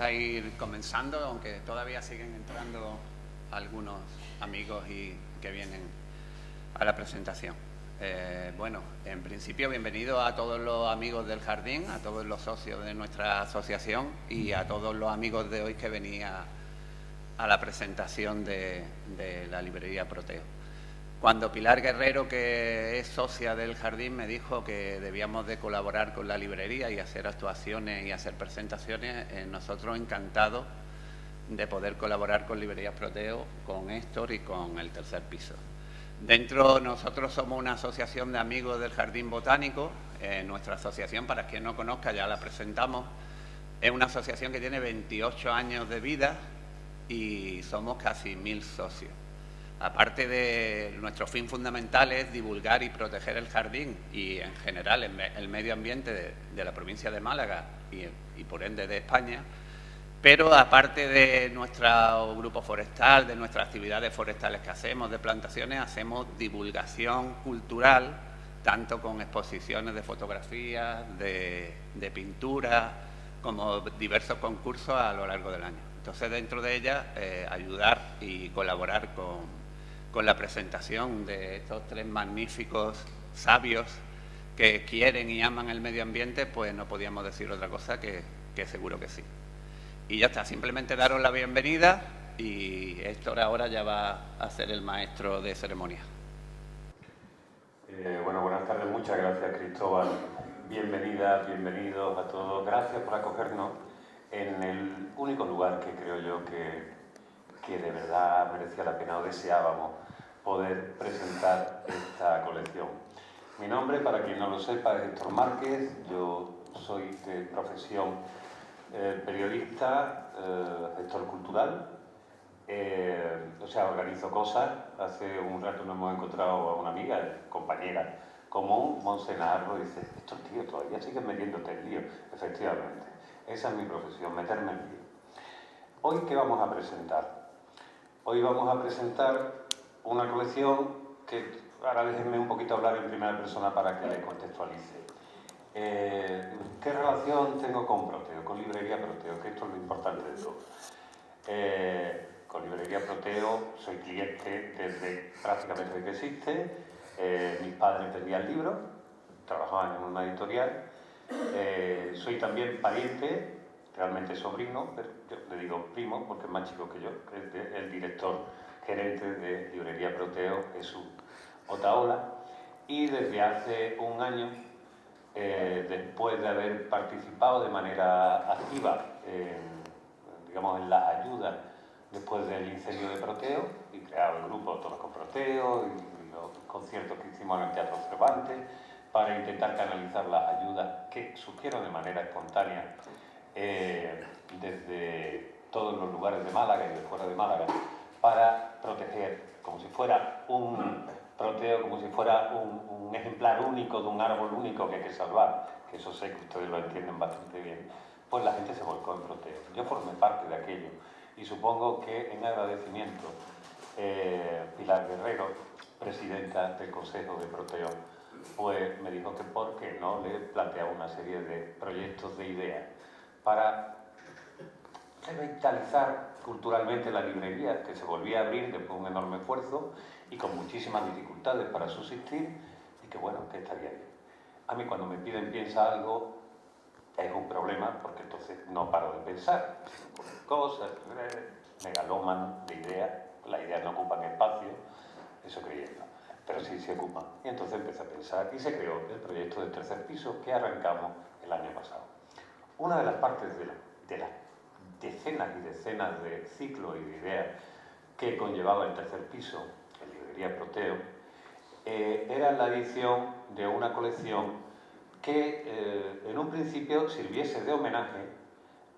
a ir comenzando, aunque todavía siguen entrando algunos amigos que vienen a la presentación. Bueno, en principio, bienvenido a todos los amigos del jardín, a todos los socios de nuestra asociación y a todos los amigos de hoy que venía a la presentación de la librería Proteo. Cuando Pilar Guerrero, que es socia del jardín, me dijo que debíamos de colaborar con la librería y hacer actuaciones y hacer presentaciones, nosotros encantados de poder colaborar con Librerías Proteo, con Héctor y con el tercer piso. Nosotros somos una asociación de amigos del Jardín Botánico. Nuestra asociación, para quien no conozca, ya la presentamos, es una asociación que tiene 28 años de vida y somos casi 1000 socios. Aparte de nuestro fin fundamental es divulgar y proteger el jardín y en general el medio ambiente de la provincia de Málaga y por ende de España, pero aparte de nuestro grupo forestal, de nuestras actividades forestales que hacemos, de plantaciones, hacemos divulgación cultural, tanto con exposiciones de fotografías, de pintura, como diversos concursos a lo largo del año. Entonces, dentro de ellas, ayudar y colaborar con la presentación de estos tres magníficos sabios que quieren y aman el medio ambiente, pues no podíamos decir otra cosa que seguro que sí. Y ya está, simplemente daros la bienvenida y Héctor ahora ya va a ser el maestro de ceremonia. Bueno, buenas tardes, muchas gracias Cristóbal. Bienvenidas, bienvenidos a todos. Gracias por acogernos en el único lugar que creo yo que de verdad merecía la pena o deseábamos poder presentar esta colección. Mi nombre, para quien no lo sepa, es Héctor Márquez. Yo soy de profesión periodista, gestor cultural. O sea, organizo cosas. Hace un rato nos hemos encontrado a una amiga, compañera común, Monse Narro, y dice: estos tíos todavía siguen metiéndote en lío. Efectivamente, esa es mi profesión, meterme en lío. Hoy, ¿qué vamos a presentar? Hoy vamos a presentar una colección que, ahora déjenme un poquito hablar en primera persona para que le contextualice. ¿Qué relación tengo con Proteo, con Librería Proteo? Que esto es lo importante de todo. Con Librería Proteo soy cliente desde prácticamente desde que existe. Mis padres vendían libros, trabajaban en una editorial. Soy también pariente, realmente sobrino, pero yo le digo primo porque es más chico que yo, que es el director gerente de Librería Proteo, Jesús Otaola. Y desde hace un año, después de haber participado de manera activa en la ayuda después del incendio de Proteo y creado el grupo Todos con Proteo y los conciertos que hicimos en el Teatro Cervantes para intentar canalizar las ayudas que surgieron de manera espontánea desde todos los lugares de Málaga y de fuera de Málaga para proteger, como si fuera un Proteo, como si fuera un ejemplar único de un árbol único que hay que salvar, que eso sé que ustedes lo entienden bastante bien, pues la gente se volcó en Proteo. Yo formé parte de aquello y supongo que en agradecimiento Pilar Guerrero, presidenta del Consejo de Proteo, pues me dijo que por qué no le planteaba una serie de proyectos de ideas para revitalizar culturalmente la librería, que se volvía a abrir después de un enorme esfuerzo y con muchísimas dificultades para subsistir, y que bueno, que estaría bien. A mí cuando me piden piensa algo, es un problema, porque entonces no paro de pensar. Cosas, megalómano de ideas, las ideas no ocupan espacio, eso creyendo, pero sí se ocupan. Y entonces empecé a pensar y se creó el proyecto del tercer piso que arrancamos el año pasado. Una de las partes de las decenas y decenas de ciclos y de ideas que conllevaba el tercer piso, en Librería Proteo, era la edición de una colección que en un principio sirviese de homenaje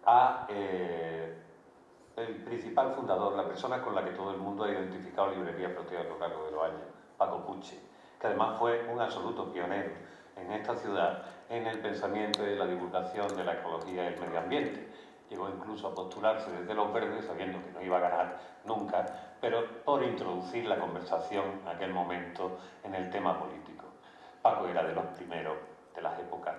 a el principal fundador, la persona con la que todo el mundo ha identificado Librería Proteo a lo largo de los años, Paco Puche, que además fue un absoluto pionero en esta ciudad en el pensamiento y la divulgación de la ecología y el medio ambiente. Llegó incluso a postularse desde Los Verdes, sabiendo que no iba a ganar nunca, pero por introducir la conversación en aquel momento en el tema político. Paco era de los primeros de las épocas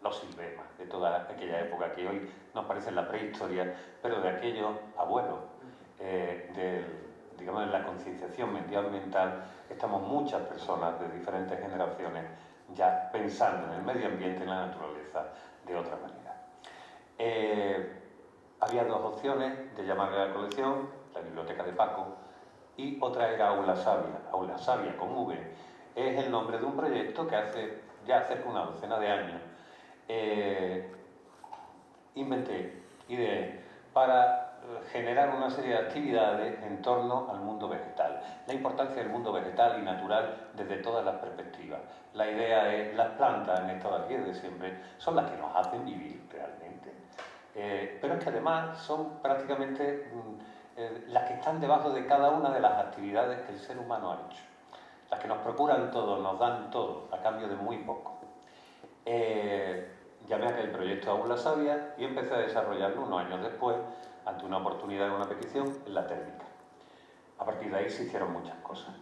los silvemas de toda aquella época que hoy nos parece la prehistoria, pero de aquellos abuelos, digamos, en la concienciación medioambiental, estamos muchas personas de diferentes generaciones ya pensando en el medio ambiente y en la naturaleza de otra manera. Había dos opciones de llamarle a la colección, la Biblioteca de Paco, y otra era Aula Sabia con V. Es el nombre de un proyecto que hace ya cerca de una docena de años ideé para generar una serie de actividades en torno al mundo vegetal. La importancia del mundo vegetal y natural desde todas las perspectivas. La idea es, las plantas en estado aquí desde siempre son las que nos hacen vivir realmente. Pero es que además son prácticamente las que están debajo de cada una de las actividades que el ser humano ha hecho. Las que nos procuran todo, nos dan todo, a cambio de muy poco. Llamé a aquel proyecto Aula Sabia y empecé a desarrollarlo unos años después, ante una oportunidad de una petición, en la térmica. A partir de ahí se hicieron muchas cosas.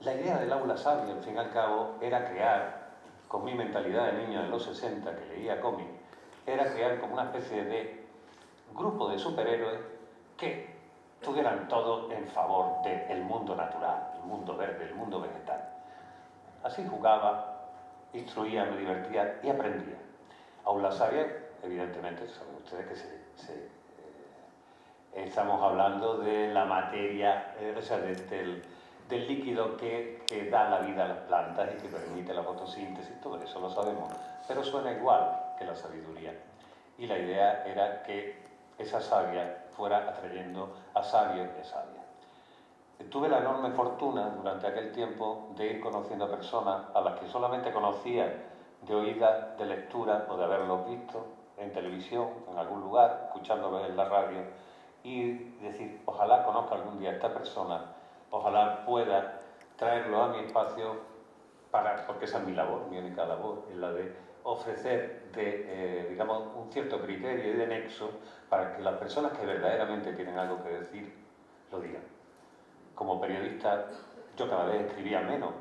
La idea del Aula Sabia, al fin y al cabo, era crear, con mi mentalidad de niño de los 60, que leía cómic, era crear como una especie de grupo de superhéroes que estuvieran todos en favor del mundo natural, el mundo verde, el mundo vegetal. Así jugaba, instruía, me divertía y aprendía. Aula Sabia, evidentemente, saben ustedes que estamos hablando de la materia, o sea, del líquido que da la vida a las plantas y que permite la fotosíntesis, todo eso lo sabemos, pero suena igual que la sabiduría. Y la idea era que esa savia fuera atrayendo a sabios y a sabias. Tuve la enorme fortuna durante aquel tiempo de ir conociendo personas a las que solamente conocía de oídas, de lectura o de haberlos visto en televisión, en algún lugar, escuchándolos en la radio, y decir, ojalá conozca algún día a esta persona, ojalá pueda traerlo a mi espacio, porque esa es mi labor, mi única labor, es la de ofrecer digamos, un cierto criterio y de nexo para que las personas que verdaderamente tienen algo que decir, lo digan. Como periodista, yo cada vez escribía menos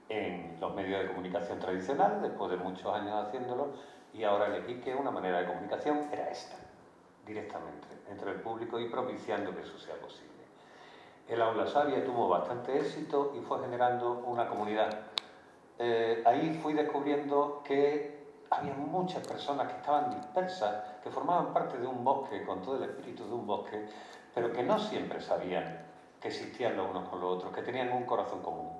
en los medios de comunicación tradicionales, después de muchos años haciéndolo, y ahora elegí que una manera de comunicación era esta, directamente, entre el público y propiciando que eso sea posible. El Aula Sabia tuvo bastante éxito y fue generando una comunidad. Ahí fui descubriendo que había muchas personas que estaban dispersas, que formaban parte de un bosque, con todo el espíritu de un bosque, pero que no siempre sabían que existían los unos con los otros, que tenían un corazón común.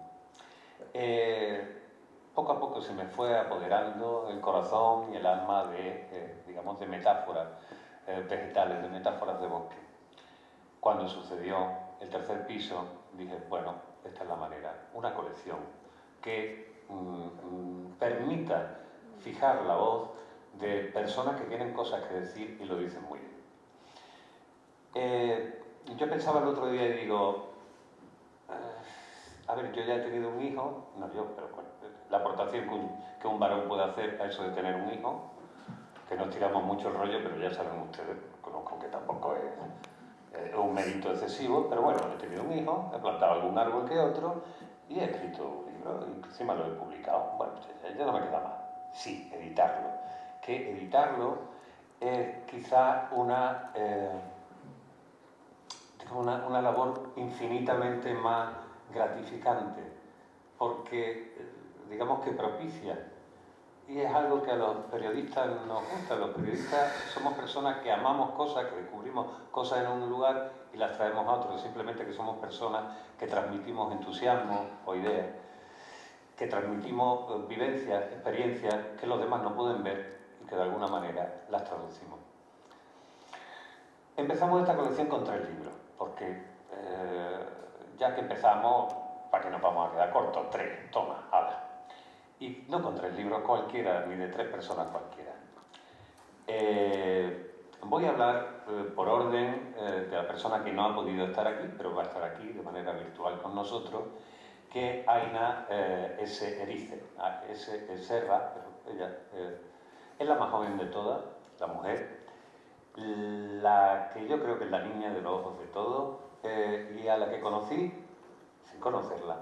Poco a poco se me fue apoderando el corazón y el alma digamos, de metáforas vegetales, de metáforas de bosque. Cuando sucedió el tercer piso, dije, bueno, esta es la manera, una colección que permita fijar la voz de personas que tienen cosas que decir y lo dicen muy bien. Yo pensaba el otro día y digo, a ver, yo ya he tenido un hijo, no yo, pero bueno, la aportación que un varón puede hacer a eso de tener un hijo, que nos tiramos mucho el rollo, pero ya saben ustedes, conozco que tampoco es un mérito excesivo, pero bueno, he tenido un hijo, he plantado algún árbol que otro y he escrito un libro, y encima lo he publicado. Bueno, ya no me queda más. Sí, editarlo. Que editarlo es quizá una labor infinitamente más gratificante, porque digamos que propicia, y es algo que a los periodistas nos gusta. Los periodistas somos personas que amamos cosas, que descubrimos cosas en un lugar y las traemos a otro, simplemente que somos personas que transmitimos entusiasmo o ideas, que transmitimos vivencias, experiencias que los demás no pueden ver y que de alguna manera las traducimos. Empezamos esta colección con 3 libros, porque ya que empezamos, ¿para qué nos vamos a quedar cortos? 3, toma, hala. Y no con 3 libros cualquiera, ni de 3 personas cualquiera. Voy a hablar por orden de la persona que no ha podido estar aquí, pero va a estar aquí de manera virtual con nosotros, que es Aina S. Erice. S. Serra, pero ella es la más joven de todas, la mujer, la que yo creo que es la niña de los ojos de todos, y a la que conocí, sin conocerla,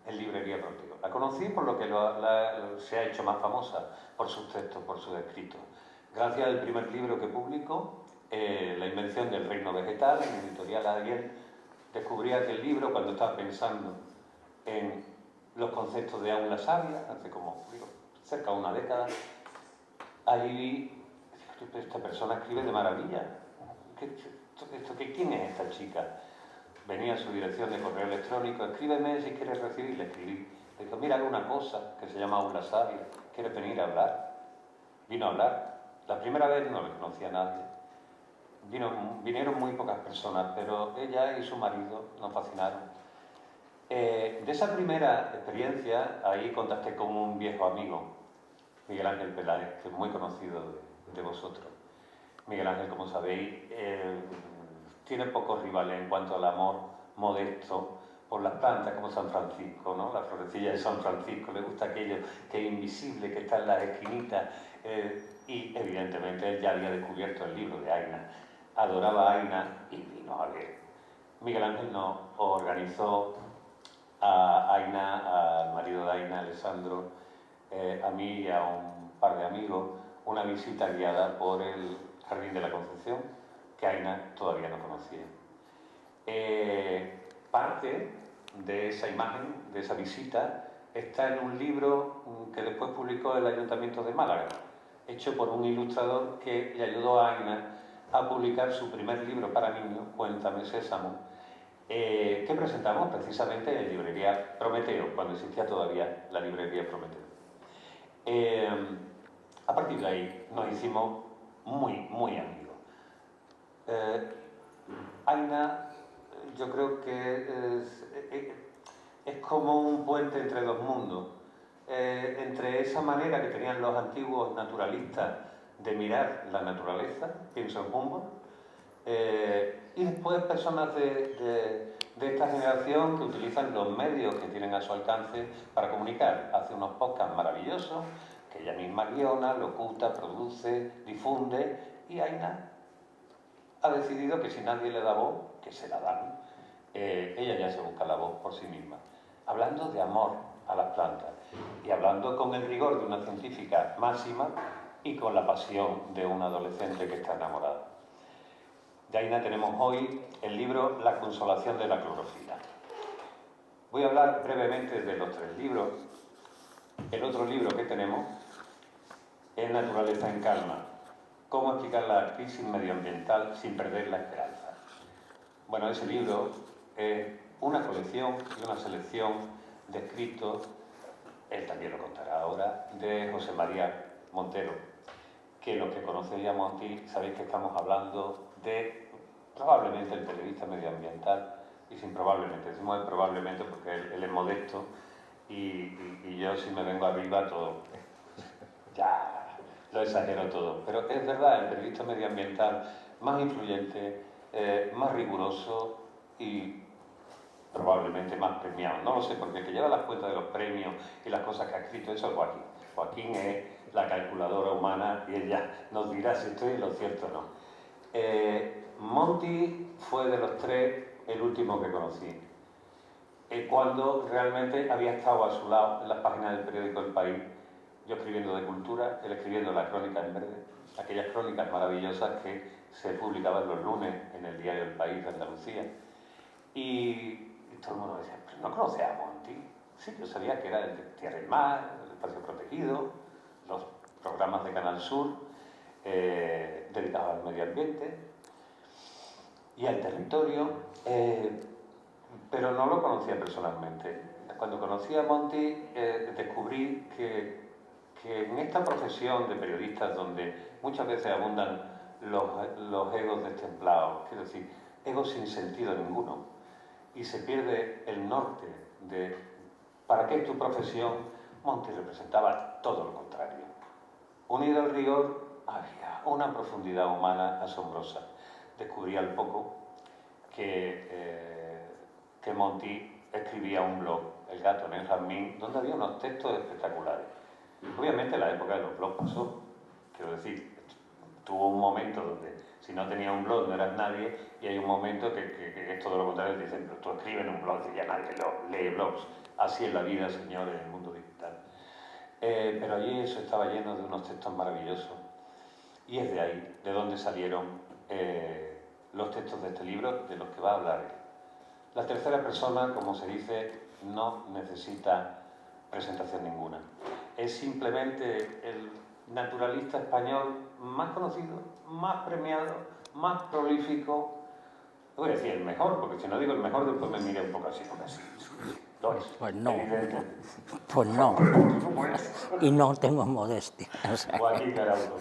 en Librería Prometeo. La conocí por lo que se ha hecho más famosa, por sus textos, por sus escritos. Gracias al primer libro que publicó, La invención del reino vegetal, en Editorial Ariel, descubrí aquel libro cuando estaba pensando en los conceptos de aula sabia, hace como cerca de una década. Ahí vi, esta persona escribe de maravilla. ¿Quién es esta chica? Venía a su dirección de correo electrónico, escríbeme si quieres recibir. Le escribí. Le dijo, mira, hay una cosa que se llama aula sabia, ¿quieres venir a hablar? Vino a hablar. La primera vez no le conocía a nadie. Vinieron muy pocas personas, pero ella y su marido nos fascinaron. De esa primera experiencia, ahí contacté con un viejo amigo, Miguel Ángel Peláez, que es muy conocido de vosotros. Miguel Ángel, como sabéis, tiene pocos rivales en cuanto al amor modesto por las plantas, como San Francisco, ¿no? La florecilla de San Francisco, le gusta aquello que es invisible, que está en las esquinitas, y evidentemente él ya había descubierto el libro de Aina. Adoraba a Aina y vino a leer. Miguel Ángel nos organizó a Aina, al marido de Aina, Alessandro, a mí y a un par de amigos, una visita guiada por el Jardín de la Concepción, que Aina todavía no conocía. Parte de esa imagen, de esa visita, está en un libro que después publicó el Ayuntamiento de Málaga, hecho por un ilustrador que le ayudó a Aina a publicar su primer libro para niños, Cuéntame Sésamo, que presentamos precisamente en Librería Prometeo, cuando existía todavía la Librería Prometeo. A partir de ahí nos hicimos muy amigos. Aina, yo creo que es como un puente entre dos mundos, entre esa manera que tenían los antiguos naturalistas de mirar la naturaleza, pienso en Humboldt, y después personas de esta generación que utilizan los medios que tienen a su alcance para comunicar. Hace unos podcasts maravillosos que ella misma guiona, locuta, produce, difunde, y Aina ha decidido que si nadie le da voz, que se la dan. Ella ya se busca la voz por sí misma, hablando de amor a las plantas y hablando con el rigor de una científica máxima y con la pasión de un adolescente que está enamorado. De Aina tenemos hoy el libro La consolación de la clorofila. Voy a hablar brevemente de los tres libros. El otro libro que tenemos es Naturaleza en calma. Cómo explicar la crisis medioambiental sin perder la esperanza. Bueno, ese libro es una colección y una selección de escritos, él también lo contará ahora, de José María Montero, que los que conocéis a Monti sabéis que estamos hablando de probablemente el periodista medioambiental, y sin probablemente, decimos probablemente porque él es modesto y yo si me vengo arriba todo, ya lo exagero todo, pero es verdad, el periodista medioambiental más influyente, más riguroso y probablemente más premiado, no lo sé, porque el que lleva las cuentas de los premios y las cosas que ha escrito, eso es Joaquín. Joaquín es la calculadora humana y ella nos dirá si estoy en lo cierto o no. Monti fue de los tres el último que conocí, cuando realmente había estado a su lado en las páginas del periódico El País, yo escribiendo de cultura, él escribiendo la crónica en verde, aquellas crónicas maravillosas que se publicaban los lunes en el diario El País de Andalucía. Y todo el mundo decía, pero no conoce a Monti. Sí, yo sabía que era el de Tierra y Mar, el Espacio Protegido, los programas de Canal Sur dedicados al medio ambiente y al territorio, pero no lo conocía personalmente. Cuando conocí a Monti descubrí que en esta profesión de periodistas donde muchas veces abundan los egos destemplados, quiero decir, egos sin sentido ninguno, y se pierde el norte de ¿para qué es tu profesión? Monti representaba todo lo contrario. Unido al rigor había una profundidad humana asombrosa. Descubrí al poco que Monti escribía un blog, El gato en el jazmín, donde había unos textos espectaculares. Obviamente la época de los blogs pasó, quiero decir, tuvo un momento donde si no tenías un blog no eras nadie, y hay un momento que es todo lo contrario, te dicen, pero tú escribes en un blog y ya nadie lee blogs. Así es la vida, señores, en el mundo digital. Pero allí eso estaba lleno de unos textos maravillosos, y es de ahí, de donde salieron los textos de este libro, de los que va a hablar él. La tercera persona, como se dice, no necesita presentación ninguna. Es simplemente el naturalista español más conocido, más premiado, más prolífico. Voy a decir el mejor, porque si no digo el mejor, después me mira un poco así, porque así. Lo es, Pues no. evidentemente. Pues no. Y no tengo modestia. O sea, Joaquín Araujo.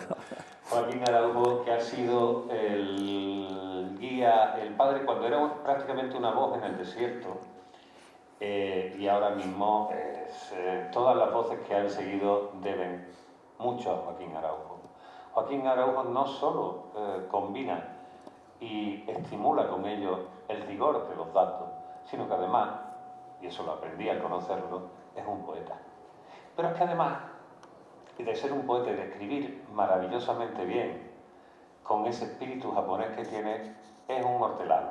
Joaquín Araujo, que ha sido el guía, el padre, cuando era prácticamente una voz en el desierto, y ahora mismo todas las voces que han seguido deben mucho a Joaquín Araujo. Joaquín Araujo no solo combina y estimula con ello el rigor de los datos, sino que además, y eso lo aprendí al conocerlo, es un poeta. Pero es que además, y de ser un poeta y de escribir maravillosamente bien, con ese espíritu japonés que tiene, es un hortelano.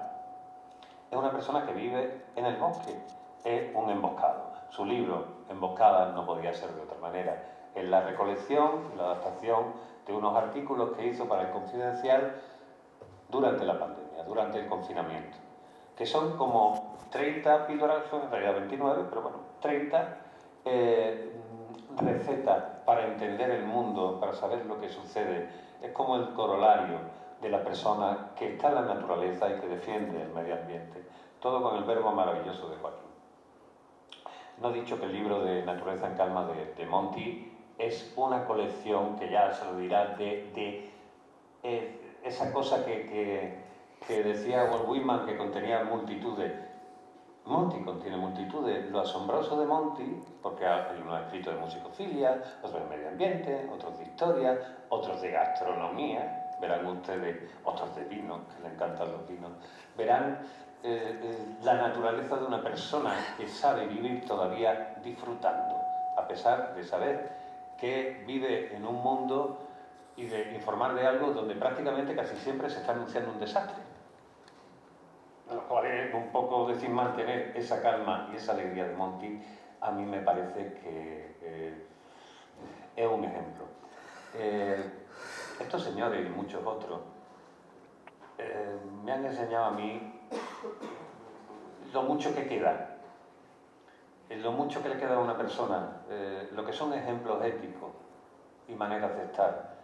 Es una persona que vive en el bosque, es un emboscado. Su libro, Emboscadas, no podía ser de otra manera. Es la recolección, la adaptación de unos artículos que hizo para el Confidencial durante la pandemia, durante el confinamiento, que son como 30 píldoras, son en realidad 29, pero bueno, 30 recetas para entender el mundo, para saber lo que sucede. Es como el corolario de la persona que está en la naturaleza y que defiende el medio ambiente. Todo con el verbo maravilloso de Joaquín. No he dicho que el libro de Naturaleza en Calma de Monti es una colección que ya se lo dirá de esa cosa que decía Walt Whitman, que contenía multitudes. Monti contiene multitudes. Lo asombroso de Monti, porque hay unos escritos de musicofilia, otros de medio ambiente, otros de historia, otros de gastronomía, verán ustedes, otros de vinos, que le encantan los vinos, verán la naturaleza de una persona que sabe vivir todavía disfrutando, a pesar de saber que vive en un mundo y de informar de algo donde prácticamente casi siempre se está anunciando un desastre. Lo cual es un poco decir, mantener esa calma y esa alegría de Monti, a mí me parece que es un ejemplo. Estos señores y muchos otros me han enseñado a mí lo mucho que queda, lo mucho que le queda a una persona, lo que son ejemplos éticos y maneras de estar.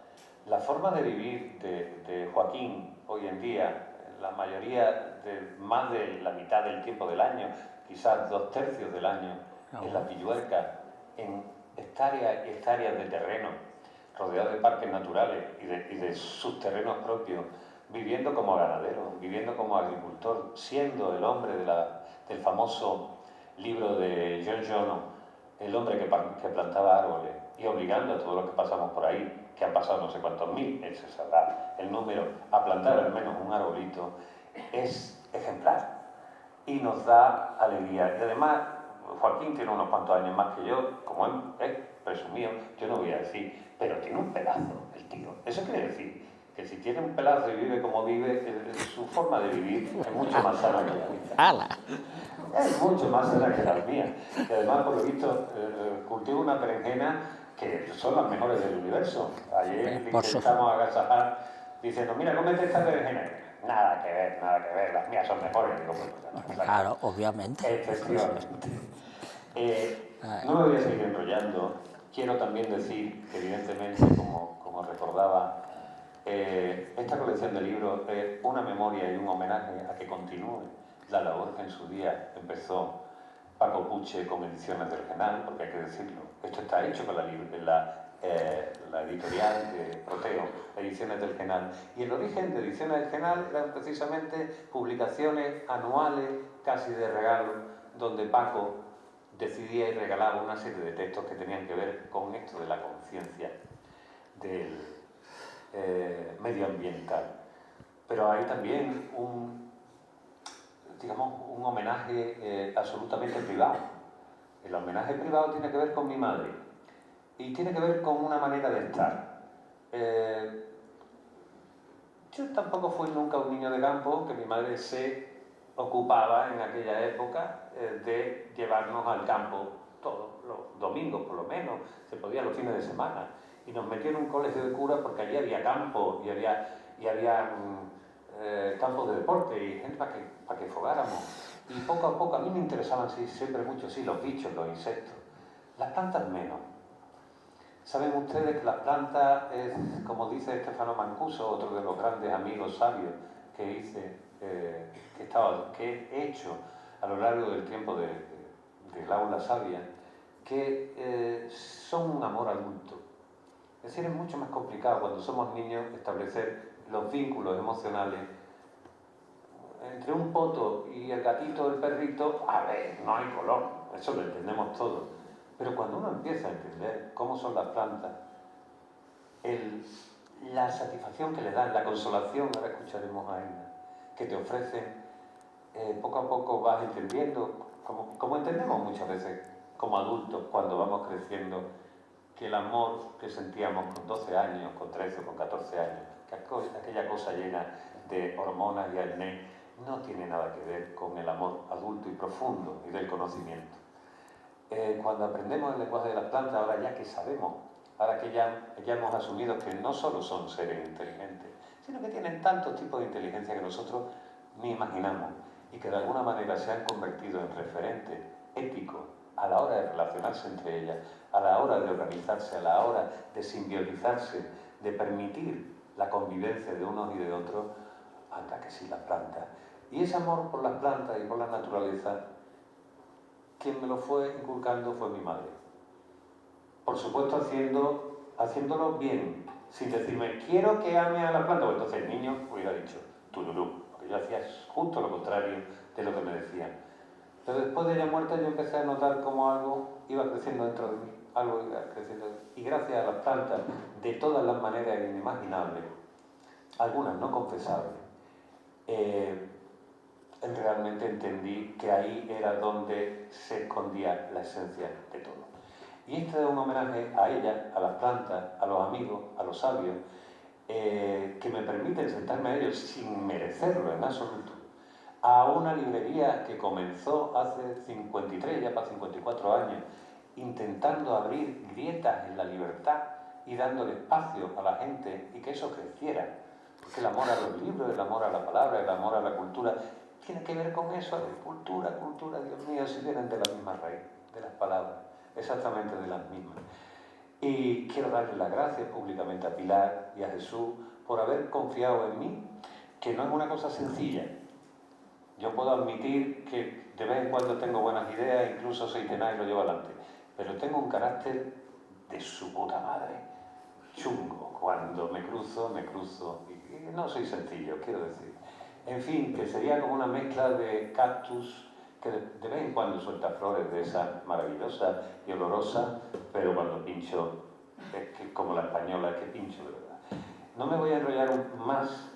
La forma de vivir de Joaquín hoy en día, la mayoría, más de la mitad del tiempo del año, quizás 2/3 del año, en la Pilluerca, en hectáreas y hectáreas de terreno, rodeado de parques naturales y de sus terrenos propios, viviendo como ganadero, viviendo como agricultor, siendo el hombre del famoso libro de John Jono, el hombre que plantaba árboles, y obligando a todos los que pasamos por ahí, que han pasado no sé cuántos mil, él se sabrá el número, a plantar al menos un arbolito, es ejemplar y nos da alegría. Y además, Joaquín tiene unos cuantos años más que yo, como él es presumido, yo no voy a decir, pero tiene un pedazo el tío. Eso quiere decir que si tiene un pedazo y vive como vive, su forma de vivir es mucho más sana que la mía. ¡Hala! Es mucho más sana que la mía. Y además, por lo visto, cultivo una berenjena que son las mejores del universo. Ayer intentamos agasajar diciendo, mira, cómete esta berenjena. Nada que ver, las mías son mejores. Digo, pues, claro, obviamente. Efectivamente. No me voy a seguir enrollando. Quiero también decir que, evidentemente, como recordaba, esta colección de libros es una memoria y un homenaje a que continúe la labor que en su día empezó Paco Puche con Ediciones del Genal, porque hay que decirlo, esto está hecho con la editorial de Proteo, Ediciones del Genal, y el origen de Ediciones del Genal eran precisamente publicaciones anuales, casi de regalo, donde Paco decidía y regalaba una serie de textos que tenían que ver con esto de la conciencia del medioambiental. Pero hay también un homenaje absolutamente privado. El homenaje privado tiene que ver con mi madre y tiene que ver con una manera de estar. Yo tampoco fui nunca un niño de campo, que mi madre se ocupaba en aquella época de llevarnos al campo todos los domingos, por lo menos, se podía los fines de semana. Y nos metió en un colegio de curas porque allí había campo y había campos de deporte y gente para que fogáramos. Y poco a poco, a mí me interesaban siempre mucho, sí, los bichos, los insectos. Las plantas menos. Saben ustedes que las plantas es, como dice Stefano Mancuso, otro de los grandes amigos sabios que he hecho a lo largo del tiempo del aula sabia, que son un amor adulto. Es decir, es mucho más complicado cuando somos niños establecer los vínculos emocionales entre un poto y el gatito o el perrito. A ver, no hay color, eso lo entendemos todos. Pero cuando uno empieza a entender cómo son las plantas, la satisfacción que le dan, la consolación, ahora escucharemos a Aina, que te ofrecen, poco a poco vas entendiendo, como entendemos muchas veces como adultos cuando vamos creciendo, que el amor que sentíamos con 12 años, con 13 o con 14 años, que aquella cosa llena de hormonas y acné, no tiene nada que ver con el amor adulto y profundo y del conocimiento. Cuando aprendemos el lenguaje de las plantas, ahora ya que sabemos, ahora que ya hemos asumido que no solo son seres inteligentes, sino que tienen tantos tipos de inteligencia que nosotros ni imaginamos y que de alguna manera se han convertido en referentes éticos a la hora de relacionarse entre ellas, a la hora de organizarse, a la hora de simbiotizarse, de permitir la convivencia de unos y de otros, anda que sí, las plantas. Y ese amor por las plantas y por la naturaleza, quien me lo fue inculcando fue mi madre. Por supuesto haciéndolo bien, sin decirme, quiero que ame a la planta, pues entonces el niño hubiera dicho, tururú, porque yo hacía justo lo contrario de lo que me decían. Pero después de ella muerta yo empecé a notar cómo algo iba creciendo dentro de mí, algo iba creciendo. Y gracias a las plantas, de todas las maneras inimaginables, algunas no confesables, realmente entendí que ahí era donde se escondía la esencia de todo. Y este es un homenaje a ella, a las plantas, a los amigos, a los sabios, que me permiten sentarme a ellos sin merecerlo en absoluto, a una librería que comenzó hace 53, ya para 54 años, intentando abrir grietas en la libertad y dándole espacio a la gente y que eso creciera. Porque el amor a los libros, el amor a la palabra, el amor a la cultura, tiene que ver con eso, cultura, Dios mío, si vienen de la misma raíz, de las palabras, exactamente de las mismas. Y quiero darle las gracias públicamente a Pilar y a Jesús por haber confiado en mí, que no es una cosa sencilla. Yo puedo admitir que de vez en cuando tengo buenas ideas, incluso soy tenaz y lo llevo adelante, pero tengo un carácter de su puta madre, chungo. Cuando me cruzo, y no soy sencillo, quiero decir. En fin, que sería como una mezcla de cactus que de vez en cuando suelta flores de esas maravillosas y olorosas, pero cuando pincho, es que como la española, es que pincho de verdad. No me voy a enrollar más,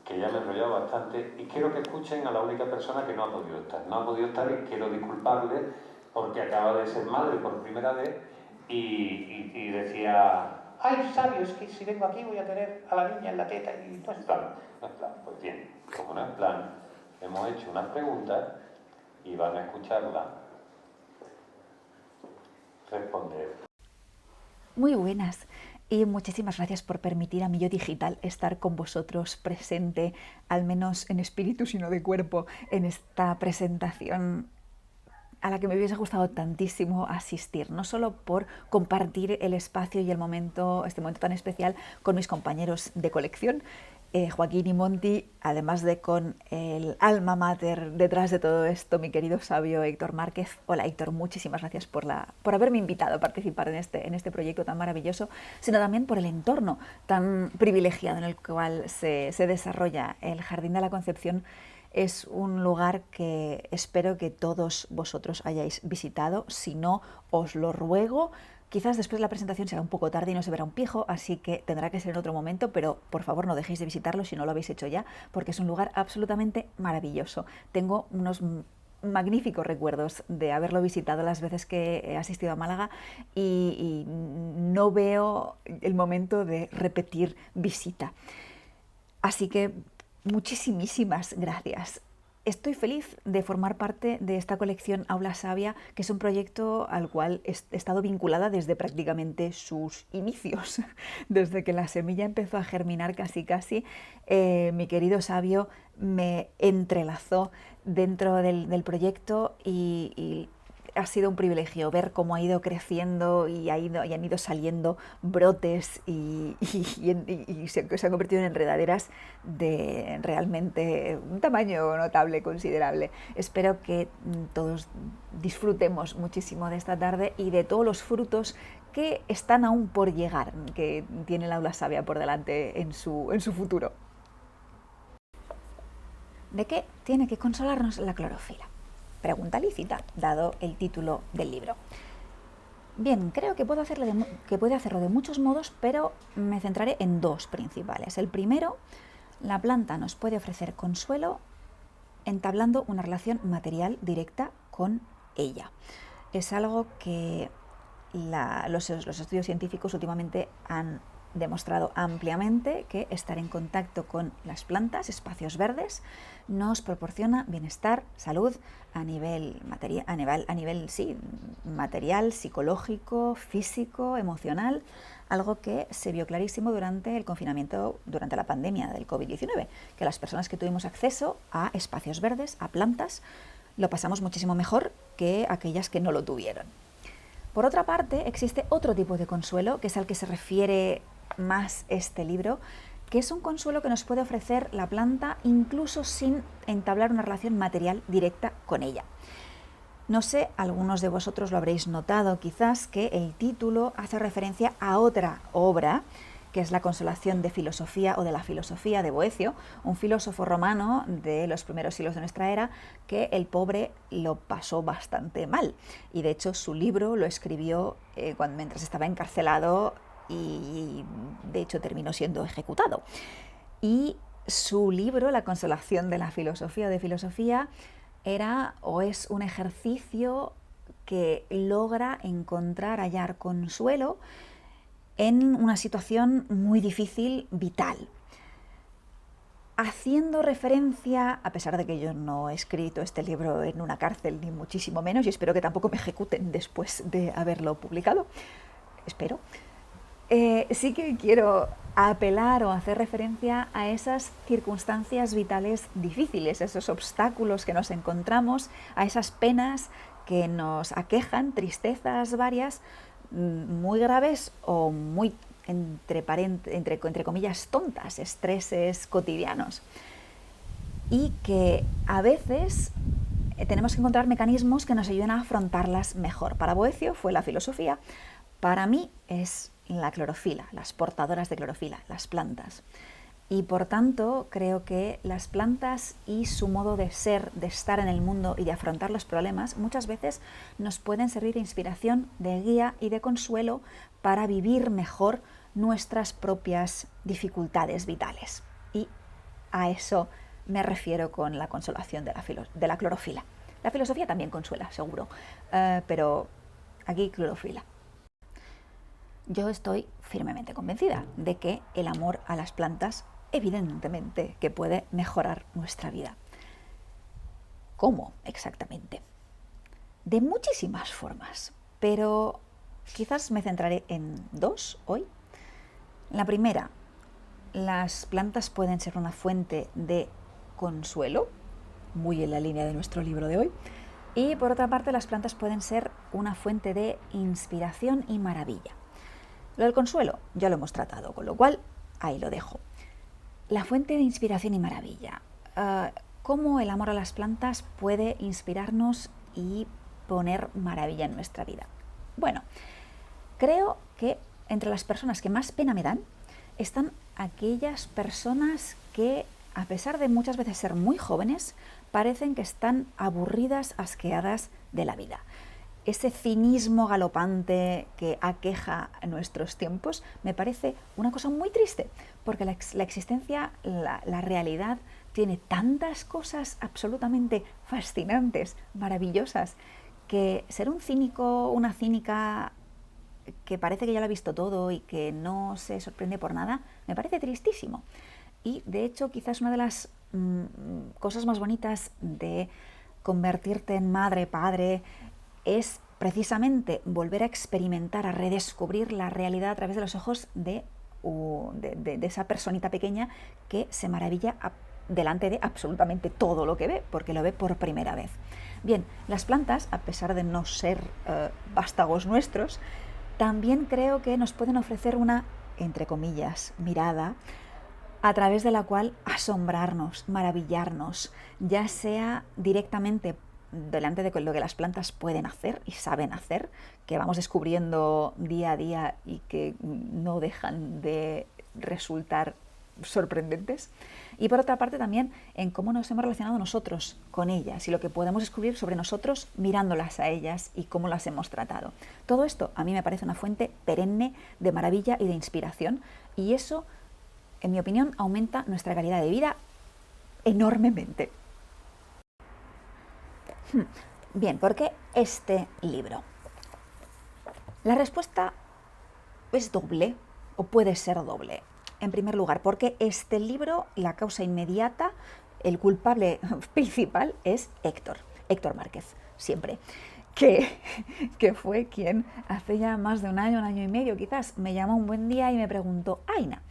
que ya me he enrollado bastante, y quiero que escuchen a la única persona que no ha podido estar. No ha podido estar y quiero disculparle porque acaba de ser madre por primera vez y decía, ay, sabio, es que si vengo aquí voy a tener a la niña en la teta y no es plan, no es plan. Pues bien, como no es plan, hemos hecho unas preguntas y van a escucharla responder. Muy buenas y muchísimas gracias por permitir a Millo Digital estar con vosotros presente, al menos en espíritu, sino de cuerpo, en esta presentación a la que me hubiese gustado tantísimo asistir, no solo por compartir el espacio y el momento, este momento tan especial con mis compañeros de colección, Joaquín y Monty, además de con el alma mater detrás de todo esto, mi querido sabio Héctor Márquez. Hola Héctor, muchísimas gracias por haberme invitado a participar en este proyecto tan maravilloso, sino también por el entorno tan privilegiado en el cual se desarrolla el Jardín de la Concepción. Es un lugar que espero que todos vosotros hayáis visitado. Si no, os lo ruego. Quizás después de la presentación será un poco tarde y no se verá un pijo, así que tendrá que ser en otro momento, pero por favor no dejéis de visitarlo si no lo habéis hecho ya, porque es un lugar absolutamente maravilloso. Tengo unos magníficos recuerdos de haberlo visitado las veces que he asistido a Málaga y no veo el momento de repetir visita. Así que muchísimas gracias. Estoy feliz de formar parte de esta colección Aula Sabia, que es un proyecto al cual he estado vinculada desde prácticamente sus inicios, desde que la semilla empezó a germinar casi. Mi querido sabio me entrelazó dentro del proyecto y ha sido un privilegio ver cómo ha ido creciendo y han ido saliendo brotes y se han convertido en enredaderas de realmente un tamaño notable, considerable. Espero que todos disfrutemos muchísimo de esta tarde y de todos los frutos que están aún por llegar, que tiene la Aula Sabia por delante en su futuro. ¿De qué tiene que consolarnos la clorofila? Pregunta lícita, dado el título del libro. Bien, creo que puede hacerlo de muchos modos, pero me centraré en dos principales. El primero, la planta nos puede ofrecer consuelo entablando una relación material directa con ella. Es algo que los estudios científicos últimamente han demostrado ampliamente, que estar en contacto con las plantas, espacios verdes, nos proporciona bienestar, salud a nivel material, psicológico, físico, emocional, algo que se vio clarísimo durante el confinamiento, durante la pandemia del COVID-19, que las personas que tuvimos acceso a espacios verdes, a plantas, lo pasamos muchísimo mejor que aquellas que no lo tuvieron. Por otra parte, existe otro tipo de consuelo, que es al que se refiere más este libro, que es un consuelo que nos puede ofrecer la planta incluso sin entablar una relación material directa con ella. No sé, algunos de vosotros lo habréis notado quizás, que el título hace referencia a otra obra, que es La Consolación de Filosofía o de la Filosofía de Boecio, un filósofo romano de los primeros siglos de nuestra era, que el pobre lo pasó bastante mal. Y de hecho su libro lo escribió mientras estaba encarcelado y de hecho terminó siendo ejecutado. Y su libro, La Consolación de la Filosofía o de Filosofía, era o es un ejercicio que logra hallar consuelo en una situación muy difícil, vital. Haciendo referencia, a pesar de que yo no he escrito este libro en una cárcel, ni muchísimo menos, y espero que tampoco me ejecuten después de haberlo publicado, espero, sí que quiero apelar o hacer referencia a esas circunstancias vitales difíciles, esos obstáculos que nos encontramos, a esas penas que nos aquejan, tristezas varias, muy graves o muy, entre comillas, tontas, estreses cotidianos. Y que a veces tenemos que encontrar mecanismos que nos ayuden a afrontarlas mejor. Para Boecio fue la filosofía, para mí es la clorofila, las portadoras de clorofila, las plantas. Y por tanto creo que las plantas y su modo de ser, de estar en el mundo y de afrontar los problemas muchas veces nos pueden servir de inspiración, de guía y de consuelo para vivir mejor nuestras propias dificultades vitales. Y a eso me refiero con la consolación de la clorofila. La filosofía también consuela, seguro, pero aquí clorofila. Yo estoy firmemente convencida de que el amor a las plantas evidentemente que puede mejorar nuestra vida. ¿Cómo exactamente? De muchísimas formas, pero quizás me centraré en dos hoy. La primera, las plantas pueden ser una fuente de consuelo, muy en la línea de nuestro libro de hoy, y por otra parte las plantas pueden ser una fuente de inspiración y maravilla. Lo del consuelo ya lo hemos tratado, con lo cual ahí lo dejo. La fuente de inspiración y maravilla. ¿Cómo el amor a las plantas puede inspirarnos y poner maravilla en nuestra vida? Bueno, creo que entre las personas que más pena me dan están aquellas personas que, a pesar de muchas veces ser muy jóvenes, parecen que están aburridas, asqueadas de la vida. Ese cinismo galopante que aqueja nuestros tiempos me parece una cosa muy triste, porque la existencia, la realidad, tiene tantas cosas absolutamente fascinantes, maravillosas, que ser un cínico, una cínica que parece que ya lo ha visto todo y que no se sorprende por nada, me parece tristísimo. Y de hecho quizás una de las cosas más bonitas de convertirte en madre, padre, es precisamente volver a experimentar, a redescubrir la realidad a través de los ojos de esa personita pequeña que se maravilla delante de absolutamente todo lo que ve, porque lo ve por primera vez. Bien, las plantas, a pesar de no ser vástagos nuestros, también creo que nos pueden ofrecer una, entre comillas, mirada a través de la cual asombrarnos, maravillarnos, ya sea directamente delante de lo que las plantas pueden hacer y saben hacer, que vamos descubriendo día a día y que no dejan de resultar sorprendentes, y por otra parte también en cómo nos hemos relacionado nosotros con ellas y lo que podemos descubrir sobre nosotros mirándolas a ellas y cómo las hemos tratado. Todo esto a mí me parece una fuente perenne de maravilla y de inspiración, y eso, en mi opinión, aumenta nuestra calidad de vida enormemente. Bien, ¿por qué este libro? La respuesta es doble, o puede ser doble. En primer lugar, porque este libro, la causa inmediata, el culpable principal es Héctor Márquez, siempre. Que fue quien hace ya más de un año y medio quizás, me llamó un buen día y me preguntó: Aina,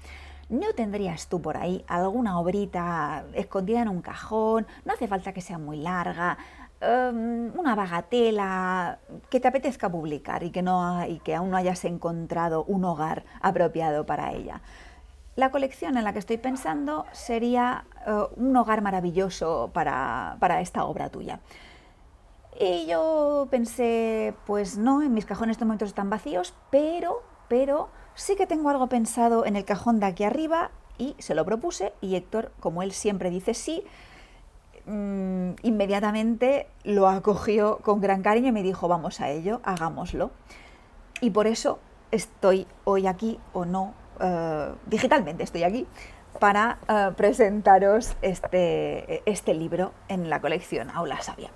¿no tendrías tú por ahí alguna obrita escondida en un cajón? No hace falta que sea muy larga, una bagatela que te apetezca publicar y que aún no hayas encontrado un hogar apropiado para ella. La colección en la que estoy pensando sería un hogar maravilloso para esta obra tuya. Y yo pensé, pues no, en mis cajones en estos momentos están vacíos, pero sí que tengo algo pensado en el cajón de aquí arriba, y se lo propuse, y Héctor, como él siempre dice sí, inmediatamente lo acogió con gran cariño y me dijo: vamos a ello, hagámoslo. Y por eso estoy hoy aquí, o no, digitalmente estoy aquí, para presentaros este libro en la colección Aula Sabia.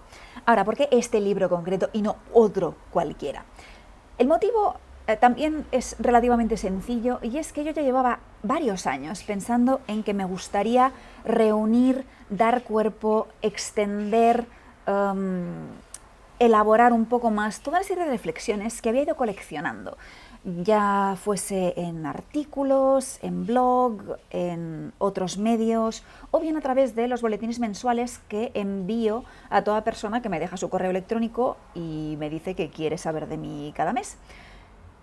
Ahora, ¿por qué este libro concreto y no otro cualquiera? El motivo también es relativamente sencillo, y es que yo ya llevaba varios años pensando en que me gustaría reunir, dar cuerpo, extender, elaborar un poco más toda una serie de reflexiones que había ido coleccionando, ya fuese en artículos, en blog, en otros medios, o bien a través de los boletines mensuales que envío a toda persona que me deja su correo electrónico y me dice que quiere saber de mí cada mes.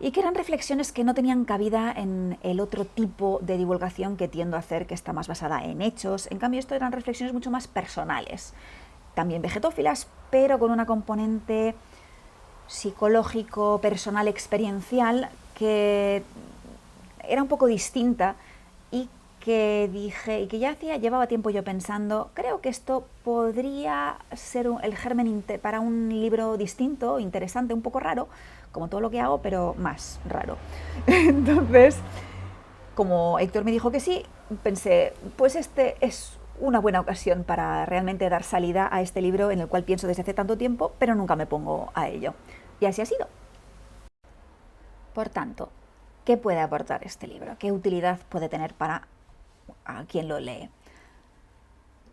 Y que eran reflexiones que no tenían cabida en el otro tipo de divulgación que tiendo a hacer, que está más basada en hechos. En cambio, esto eran reflexiones mucho más personales, también vegetófilas, pero con una componente psicológico, personal, experiencial, que era un poco distinta, y que dije, y que ya llevaba tiempo yo pensando, creo que esto podría ser el germen para un libro distinto, interesante, un poco raro, como todo lo que hago, pero más raro. Entonces, como Héctor me dijo que sí, pensé, pues este es una buena ocasión para realmente dar salida a este libro en el cual pienso desde hace tanto tiempo, pero nunca me pongo a ello. Y así ha sido. Por tanto, ¿qué puede aportar este libro? ¿Qué utilidad puede tener para quien lo lee?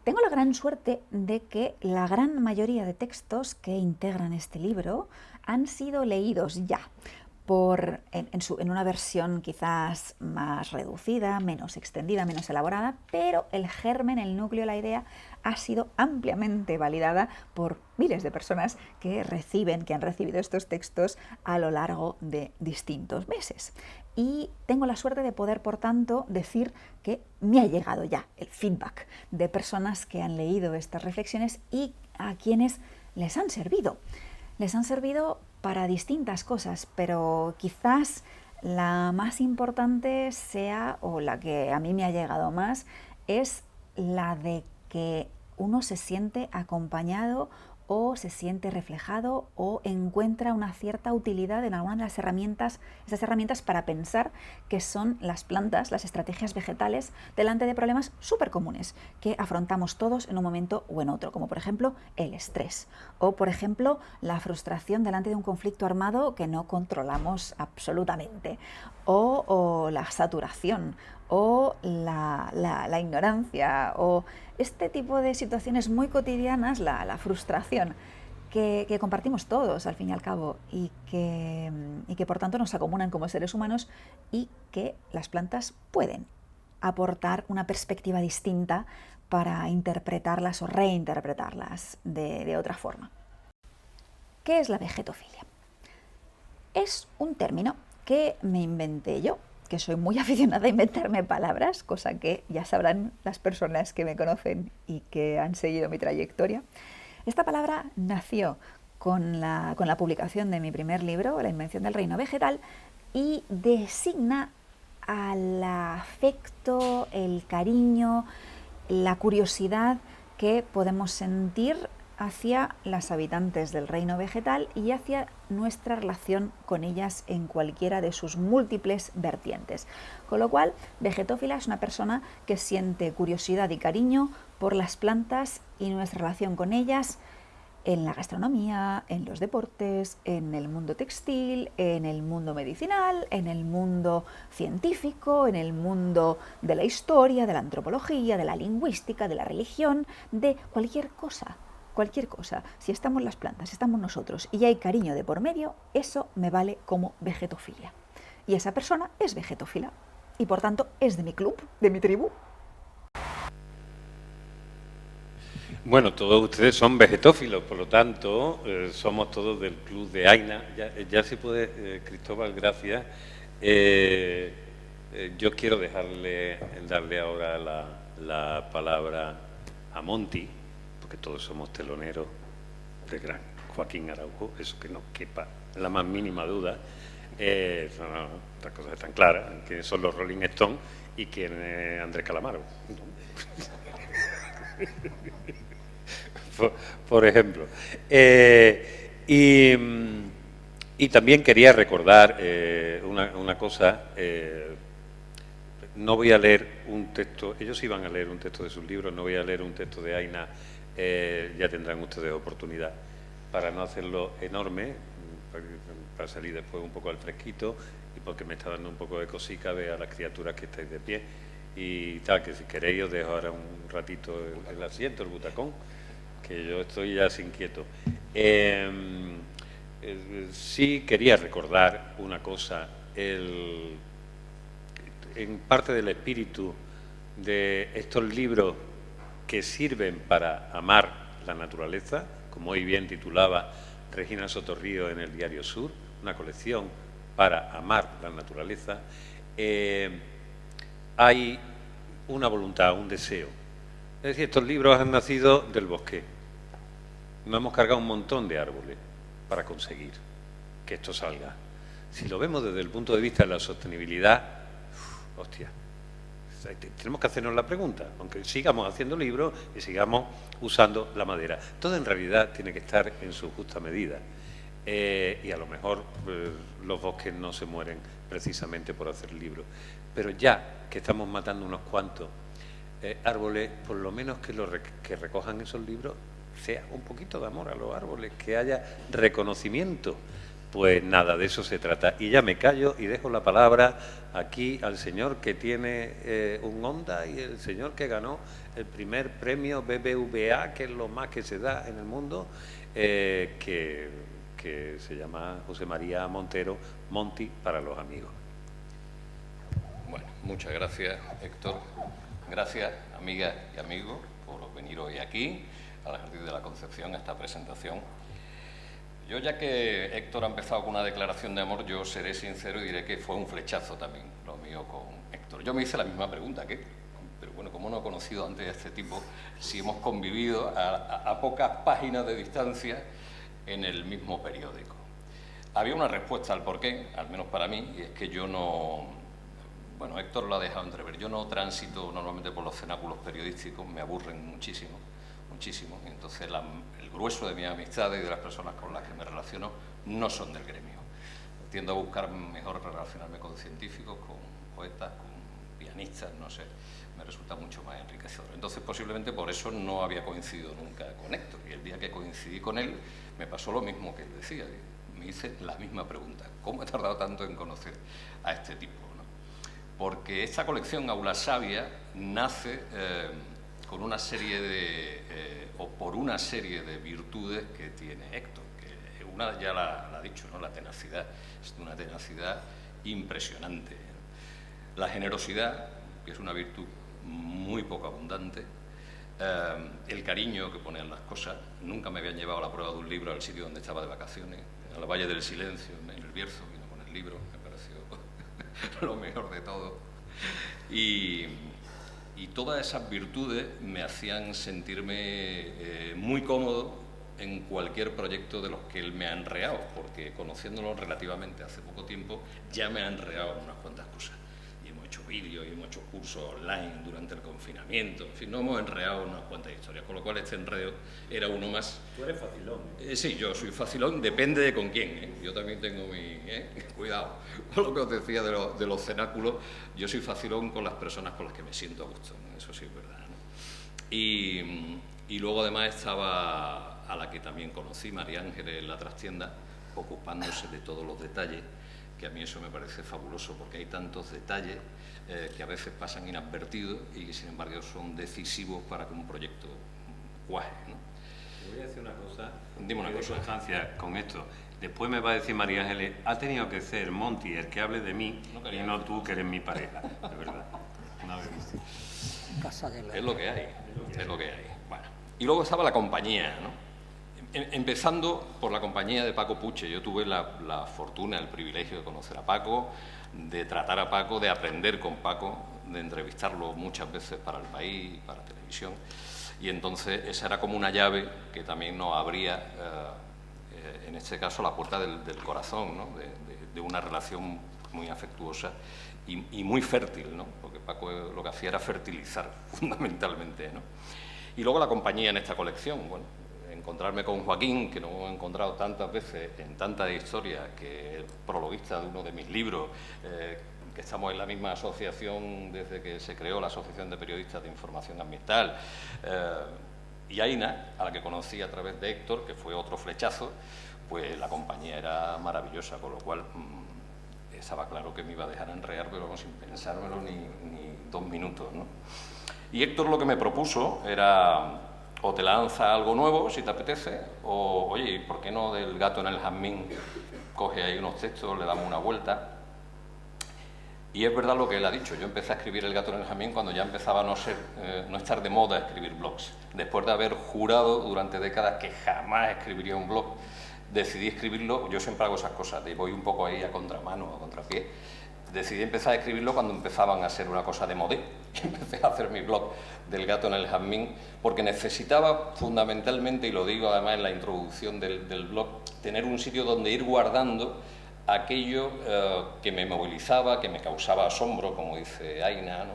Tengo la gran suerte de que la gran mayoría de textos que integran este libro han sido leídos ya en una versión quizás más reducida, menos extendida, menos elaborada, pero el germen, el núcleo, la idea ha sido ampliamente validada por miles de personas que han recibido estos textos a lo largo de distintos meses. Y tengo la suerte de poder, por tanto, decir que me ha llegado ya el feedback de personas que han leído estas reflexiones y a quienes les han servido. Les han servido para distintas cosas, pero quizás la más importante sea, o la que a mí me ha llegado más, es la de que uno se siente acompañado o se siente reflejado o encuentra una cierta utilidad en alguna de las herramientas, esas herramientas para pensar, que son las plantas, las estrategias vegetales, delante de problemas súper comunes que afrontamos todos en un momento o en otro, como por ejemplo el estrés, o por ejemplo la frustración delante de un conflicto armado que no controlamos absolutamente, o la saturación, o la ignorancia, o este tipo de situaciones muy cotidianas, la frustración, que compartimos todos al fin y al cabo y que por tanto nos acomunan como seres humanos y que las plantas pueden aportar una perspectiva distinta para interpretarlas o reinterpretarlas de otra forma. ¿Qué es la vegetofilia? Es un término que me inventé yo, que soy muy aficionada a inventarme palabras, cosa que ya sabrán las personas que me conocen y que han seguido mi trayectoria. Esta palabra nació con la publicación de mi primer libro, La invención del reino vegetal, y designa al afecto, el cariño, la curiosidad que podemos sentir hacia las habitantes del reino vegetal y hacia nuestra relación con ellas en cualquiera de sus múltiples vertientes. Con lo cual, vegetófila es una persona que siente curiosidad y cariño por las plantas y nuestra relación con ellas en la gastronomía, en los deportes, en el mundo textil, en el mundo medicinal, en el mundo científico, en el mundo de la historia, de la antropología, de la lingüística, de la religión, de cualquier cosa. Cualquier cosa. Si estamos las plantas, si estamos nosotros y hay cariño de por medio, eso me vale como vegetofilia. Y esa persona es vegetófila y por tanto es de mi club, de mi tribu. Bueno, todos ustedes son vegetófilos, por lo tanto, somos todos del club de Aina. Ya se puede, Cristóbal, gracias. Yo quiero darle ahora la palabra a Monty, porque todos somos teloneros del gran Joaquín Araujo, eso que no quepa la más mínima duda. Las cosas están claras, quiénes son los Rolling Stones y quién es Andrés Calamaro. Por ejemplo. Y también quería recordar una cosa. No voy a leer un texto, ellos iban a leer un texto de sus libros, no voy a leer un texto de Aina, ya tendrán ustedes oportunidad para no hacerlo enorme, para salir después un poco al fresquito y porque me está dando un poco de cosica ver a las criaturas que estáis de pie y tal, que si queréis os dejo ahora un ratito el asiento, el butacón, que yo estoy ya sin quieto. Sí quería recordar una cosa, en parte del espíritu de estos libros que sirven para amar la naturaleza, como hoy bien titulaba Regina Sotorrío en el Diario Sur, una colección para amar la naturaleza, hay una voluntad, un deseo. Es decir, estos libros han nacido del bosque. Nos hemos cargado un montón de árboles para conseguir que esto salga. Si lo vemos desde el punto de vista de la sostenibilidad, hostia, tenemos que hacernos la pregunta, aunque sigamos haciendo libros y sigamos usando la madera. Todo en realidad tiene que estar en su justa medida. Y a lo mejor los bosques no se mueren precisamente por hacer libros. Pero ya que estamos matando unos cuantos árboles, por lo menos que recojan esos libros, sea un poquito de amor a los árboles, que haya reconocimiento. Pues nada, de eso se trata. Y ya me callo y dejo la palabra aquí al señor que tiene un Honda y el señor que ganó el primer premio BBVA, que es lo más que se da en el mundo, que se llama José María Montero, Monty para los amigos. Bueno, muchas gracias, Héctor. Gracias, amigas y amigos, por venir hoy aquí, al Jardín de la Concepción, a esta presentación. Yo, ya que Héctor ha empezado con una declaración de amor, yo seré sincero y diré que fue un flechazo también lo mío con Héctor. Yo me hice la misma pregunta que, pero bueno, como no he conocido antes a este tipo, si hemos convivido a pocas páginas de distancia en el mismo periódico. Había una respuesta al porqué, al menos para mí, y es que yo no... Bueno, Héctor lo ha dejado entrever. Yo no transito normalmente por los cenáculos periodísticos, me aburren muchísimo, y entonces el grueso de mis amistades y de las personas con las que me relaciono no son del gremio. Tiendo a buscar mejor relacionarme con científicos, con poetas, con pianistas, no sé, me resulta mucho más enriquecedor. Entonces, posiblemente por eso no había coincidido nunca con Héctor, y el día que coincidí con él me pasó lo mismo que él decía, me hice la misma pregunta: ¿cómo he tardado tanto en conocer a este tipo? porque esta colección Aula Sabia nace con una serie de, o por una serie de virtudes que tiene Héctor, que una ya la ha dicho, ¿no? La tenacidad, es una tenacidad impresionante. La generosidad, que es una virtud muy poco abundante, el cariño que ponen las cosas. Nunca me habían llevado a la prueba de un libro al sitio donde estaba de vacaciones, a la Valle del Silencio, en el Bierzo, vino con el libro, me pareció lo mejor de todo. Y todas esas virtudes me hacían sentirme muy cómodo en cualquier proyecto de los que él me ha enreado, porque conociéndolo relativamente hace poco tiempo ya me ha enreado en unas cuantas cosas. Y hemos hecho vídeos y hemos hecho cursos online durante el confinamiento, en fin, no hemos enreado unas cuantas historias, con lo cual este enredo era uno más. Tú eres facilón. Sí, yo soy facilón, depende de con quién, ¿eh? Yo también tengo mi... Cuidado, con lo que os decía de los cenáculos, yo soy facilón con las personas con las que me siento a gusto, ¿no? Eso sí es verdad, ¿no? Y luego además estaba a la que también conocí, María Ángeles, en la trastienda, ocupándose de todos los detalles, que a mí eso me parece fabuloso, porque hay tantos detalles que a veces pasan inadvertidos y que sin embargo son decisivos para que un proyecto cuaje, ¿no? Te voy a decir una cosa. Dime una cosa. Constancia con esto. Después me va a decir María Ángeles, ha tenido que ser Monty el que hable de mí y no tú que eres mi pareja, de verdad. Una vez visto. Casa de la... Es lo que hay, es lo que hay. Bueno. Y luego estaba la compañía, ¿no? Empezando por la compañía de Paco Puche. Yo tuve la fortuna, el privilegio de conocer a Paco, de tratar a Paco, de aprender con Paco, de entrevistarlo muchas veces para El País, para televisión. Y entonces esa era como una llave que también nos abría, en este caso, la puerta del corazón, ¿no? De una relación muy afectuosa y muy fértil, ¿no? Porque Paco lo que hacía era fertilizar, fundamentalmente, ¿no? Y luego la compañía en esta colección, bueno, encontrarme con Joaquín, que nos hemos encontrado tantas veces en tantas historias, que es prologuista de uno de mis libros, que estamos en la misma asociación desde que se creó la Asociación de Periodistas de Información Ambiental, y Aina, a la que conocí a través de Héctor, que fue otro flechazo, pues la compañía era maravillosa, con lo cual estaba claro que me iba a dejar enrear, pero sin pensármelo ni 2 minutos, ¿no? Y Héctor lo que me propuso era, o te lanza algo nuevo, si te apetece, o, oye, ¿por qué no del gato en el jazmín? Coge ahí unos textos, le damos una vuelta. Y es verdad lo que él ha dicho, yo empecé a escribir El gato en el jazmín cuando ya empezaba a no estar de moda escribir blogs. Después de haber jurado durante décadas que jamás escribiría un blog, decidí escribirlo. Yo siempre hago esas cosas, voy un poco ahí a contramano, a contrapié. Decidí empezar a escribirlo cuando empezaban a ser una cosa de modé. Empecé a hacer mi blog del gato en el jazmín porque necesitaba fundamentalmente, y lo digo además en la introducción del blog, tener un sitio donde ir guardando aquello que me movilizaba, que me causaba asombro, como dice Aina, ¿no?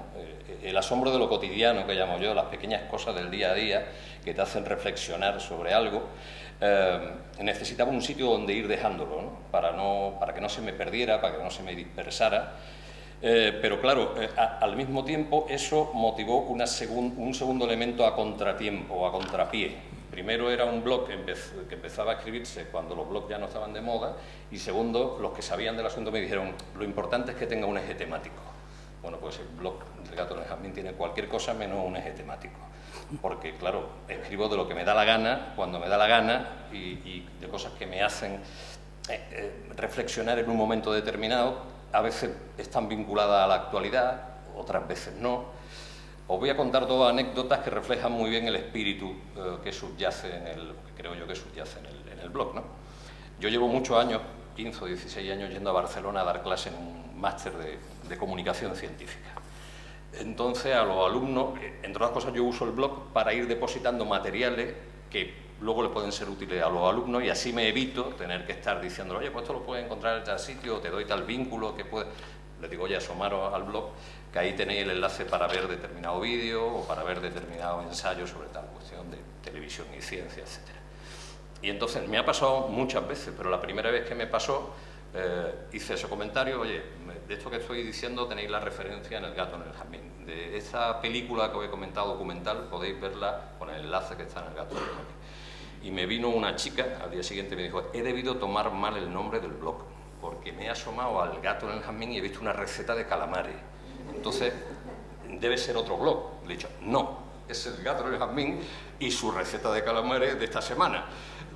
El asombro de lo cotidiano, que llamo yo, las pequeñas cosas del día a día que te hacen reflexionar sobre algo. Necesitaba un sitio donde ir dejándolo, ¿no? Para que no se me perdiera, para que no se me dispersara. Pero claro, al mismo tiempo eso motivó un segundo elemento a contratiempo, a contrapié. Primero era un blog que empezaba a escribirse cuando los blogs ya no estaban de moda, y segundo, los que sabían del asunto me dijeron, lo importante es que tenga un eje temático. Bueno, pues el blog del gato en el jazmín tiene cualquier cosa menos un eje temático. Porque, claro, escribo de lo que me da la gana, cuando me da la gana, y de cosas que me hacen reflexionar en un momento determinado. A veces están vinculadas a la actualidad, otras veces no. Os voy a contar 2 anécdotas que reflejan muy bien el espíritu que subyace que creo yo que subyace en el blog, ¿no? Yo llevo muchos años, 15 o 16 años, yendo a Barcelona a dar clase en un máster de comunicación científica. Entonces, a los alumnos, entre otras cosas, yo uso el blog para ir depositando materiales que luego les pueden ser útiles a los alumnos, y así me evito tener que estar diciendo, oye, pues esto lo puedes encontrar en tal sitio, te doy tal vínculo que puedes... Les digo, oye, asomaros al blog, que ahí tenéis el enlace para ver determinado vídeo o para ver determinado ensayo sobre tal cuestión de televisión y ciencia, etc. Y entonces me ha pasado muchas veces, pero la primera vez que me pasó, hice ese comentario, oye, de esto que estoy diciendo tenéis la referencia en El gato en el jazmín. De esa película que os he comentado, documental, podéis verla con el enlace que está en El gato en el jazmín. Y me vino una chica, al día siguiente me dijo, he debido tomar mal el nombre del blog, porque me he asomado al gato en el jazmín y he visto una receta de calamares. Entonces, debe ser otro blog. Le he dicho, no, es el gato del jazmín y su receta de calamares de esta semana.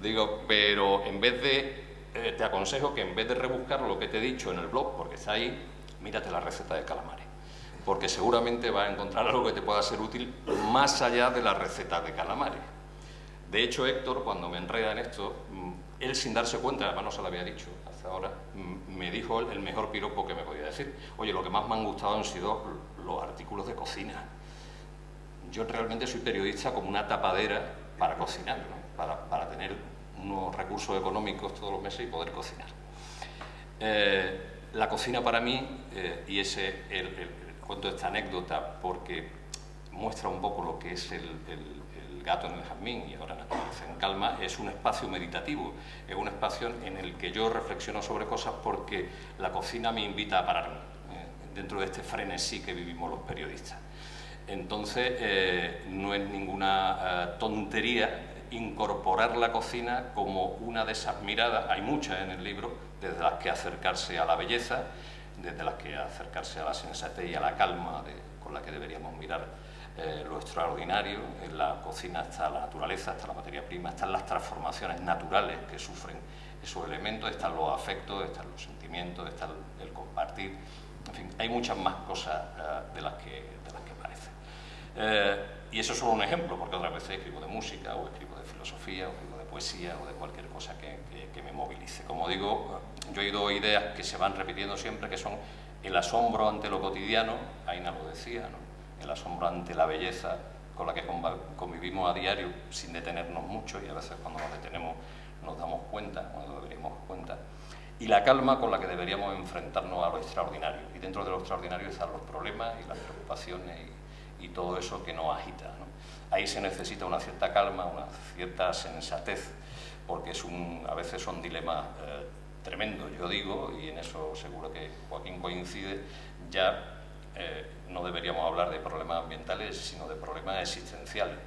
Digo, pero en vez de, te aconsejo que en vez de rebuscar lo que te he dicho en el blog, porque está ahí, mírate la receta de calamares. Porque seguramente vas a encontrar algo que te pueda ser útil más allá de la receta de calamares. De hecho, Héctor, cuando me enreda en esto, él sin darse cuenta, además no se lo había dicho hasta ahora, me dijo el mejor piropo que me podía decir. Oye, lo que más me han gustado han sido los artículos de cocina. Yo realmente soy periodista como una tapadera para cocinar, ¿no? Para tener unos recursos económicos todos los meses y poder cocinar. La cocina para mí, y cuento esta anécdota porque muestra un poco lo que es el gato en el jazmín y ahora Naturaleza en Calma, es un espacio meditativo, es un espacio en el que yo reflexiono sobre cosas porque la cocina me invita a pararme dentro de este frenesí que vivimos los periodistas. Entonces, no es ninguna tontería incorporar la cocina como una de esas miradas, hay muchas en el libro, desde las que acercarse a la belleza, desde las que acercarse a la sensatez y a la calma con la que deberíamos mirar lo extraordinario. En la cocina está la naturaleza, está la materia prima, están las transformaciones naturales que sufren esos elementos, están los afectos, están los sentimientos, está el compartir, en fin, hay muchas más cosas de las que parecen. Y eso es solo un ejemplo, porque otras veces escribo de música, o escribo de filosofía, o escribo de poesía, o de cualquier cosa que me movilice. Como digo, yo he oído ideas que se van repitiendo siempre, que son el asombro ante lo cotidiano, Aina lo decía, ¿no? El asombro ante la belleza con la que convivimos a diario sin detenernos mucho, y a veces cuando nos detenemos nos damos cuenta, cuando deberíamos dar cuenta, y la calma con la que deberíamos enfrentarnos a lo extraordinario. Y dentro de lo extraordinario están los problemas y las preocupaciones y todo eso que nos agita, ¿no? Ahí se necesita una cierta calma, una cierta sensatez, porque a veces son dilemas tremendos, yo digo, y en eso seguro que Joaquín coincide, ya no deberíamos hablar de problemas ambientales, sino de problemas existenciales.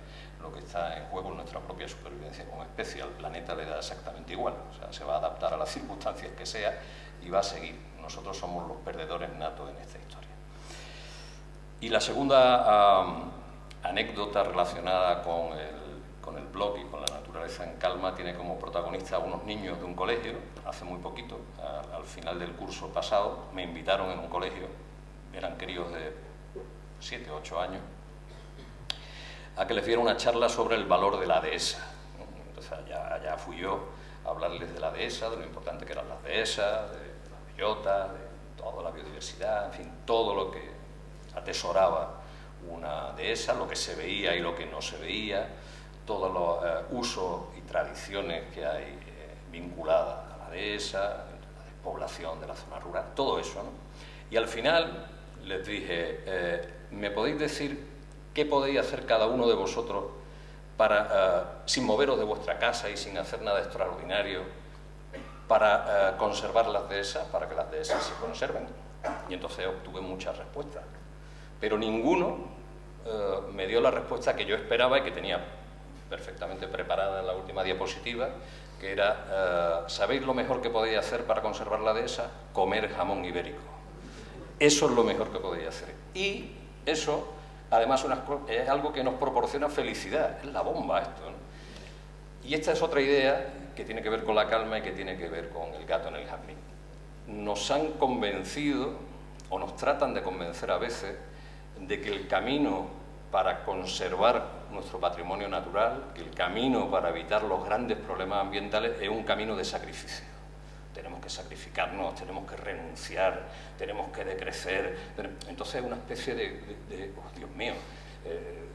Lo que está en juego es nuestra propia supervivencia como especie. Al planeta le da exactamente igual, o sea, se va a adaptar a las circunstancias que sea y va a seguir. Nosotros somos los perdedores natos en esta historia. Y la segunda anécdota relacionada con el blog y con la naturaleza en calma tiene como protagonista a unos niños de un colegio. Hace muy poquito, al final del curso pasado, me invitaron en un colegio, eran críos de 7 o 8 años, a que les diera una charla sobre el valor de la dehesa. Entonces allá fui yo a hablarles de la dehesa, de lo importante que eran las dehesas, de las bellotas, de toda la biodiversidad, en fin, todo lo que atesoraba una dehesa, lo que se veía y lo que no se veía, todos los usos y tradiciones que hay vinculadas a la dehesa, la despoblación de la zona rural, todo eso, ¿no? Y al final les dije, ¿me podéis decir qué podéis hacer cada uno de vosotros para, sin moveros de vuestra casa y sin hacer nada extraordinario, para conservar las dehesas, para que las dehesas se conserven? Y entonces obtuve muchas respuestas, pero ninguno me dio la respuesta que yo esperaba y que tenía perfectamente preparada en la última diapositiva, que era, ¿sabéis lo mejor que podéis hacer para conservar la dehesa? Comer jamón ibérico. Eso es lo mejor que podéis hacer. Y eso, además, es algo que nos proporciona felicidad. Es la bomba esto, ¿no? Y esta es otra idea que tiene que ver con la calma y que tiene que ver con el gato en el jazmín. Nos han convencido, o nos tratan de convencer a veces, de que el camino para conservar nuestro patrimonio natural, que el camino para evitar los grandes problemas ambientales es un camino de sacrificio. Tenemos que sacrificarnos, tenemos que renunciar, tenemos que decrecer. Entonces es una especie de oh, Dios mío,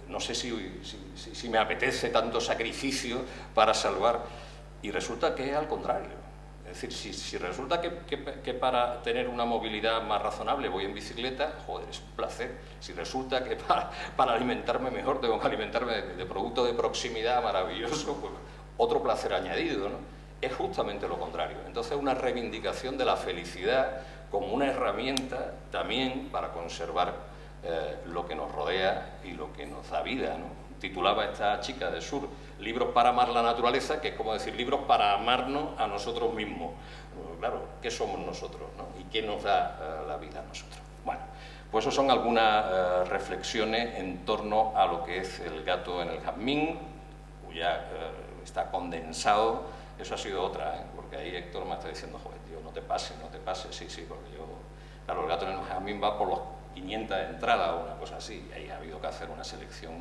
no sé si me apetece tanto sacrificio para salvar. Y resulta que es al contrario. Es decir, si resulta que para tener una movilidad más razonable voy en bicicleta, joder, es un placer. Si resulta que para alimentarme mejor tengo que alimentarme de productos de proximidad maravilloso, pues otro placer añadido, ¿no? Es justamente lo contrario. Entonces, una reivindicación de la felicidad como una herramienta también para conservar lo que nos rodea y lo que nos da vida, ¿no? Titulaba esta chica de Sur, libros para amar la naturaleza, que es como decir, libros para amarnos a nosotros mismos. Claro, ¿qué somos nosotros, no? ¿Y qué nos da la vida a nosotros? Bueno, Pues eso son algunas reflexiones en torno a lo que es el gato en el jazmín, cuya está condensado. Eso ha sido otra, porque ahí Héctor me está diciendo, joder, tío, no te pases, sí, porque yo... Claro, el gato en el jazmín va por los 500 entradas o una cosa así, y ahí ha habido que hacer una selección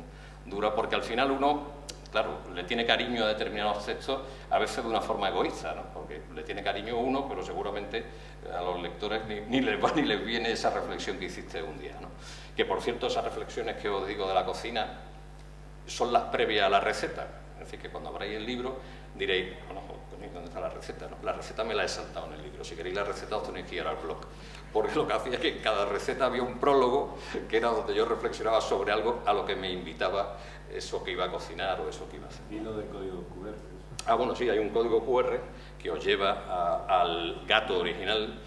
dura, porque al final uno, claro, le tiene cariño a determinados textos, a veces de una forma egoísta, ¿no? Porque le tiene cariño uno, pero seguramente a los lectores ni les va ni les viene esa reflexión que hiciste un día, ¿no? Que, por cierto, esas reflexiones que os digo de la cocina son las previas a la receta. Es decir, que cuando abráis el libro diréis, bueno, ¿dónde está la receta? ¿No? La receta me la he saltado en el libro. Si queréis la receta os tenéis que ir al blog. Porque lo que hacía es que en cada receta había un prólogo que era donde yo reflexionaba sobre algo a lo que me invitaba eso que iba a cocinar o eso que iba a hacer. ¿Y lo del código QR? Ah, bueno, sí, hay un código QR que os lleva al gato original,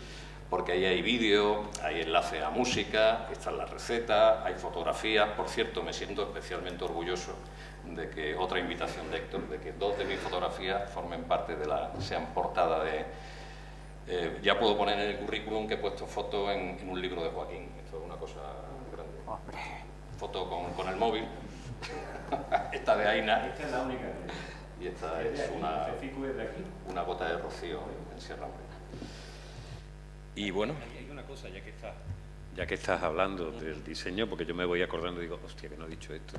porque ahí hay vídeo, hay enlace a música, está en la receta, hay fotografías. Por cierto, me siento especialmente orgulloso de que otra invitación de Héctor, de que 2 de mis fotografías formen parte de sean portada de... ya puedo poner en el currículum que he puesto fotos en un libro de Joaquín. Esto es una cosa grande. Hombre. Foto con el móvil. Esta de Aina. Esta es la única. Y esta es una gota de rocío en Sierra Morena. Y bueno... Hay una cosa, ya que estás hablando del diseño, porque yo me voy acordando y digo, hostia, que no he dicho esto.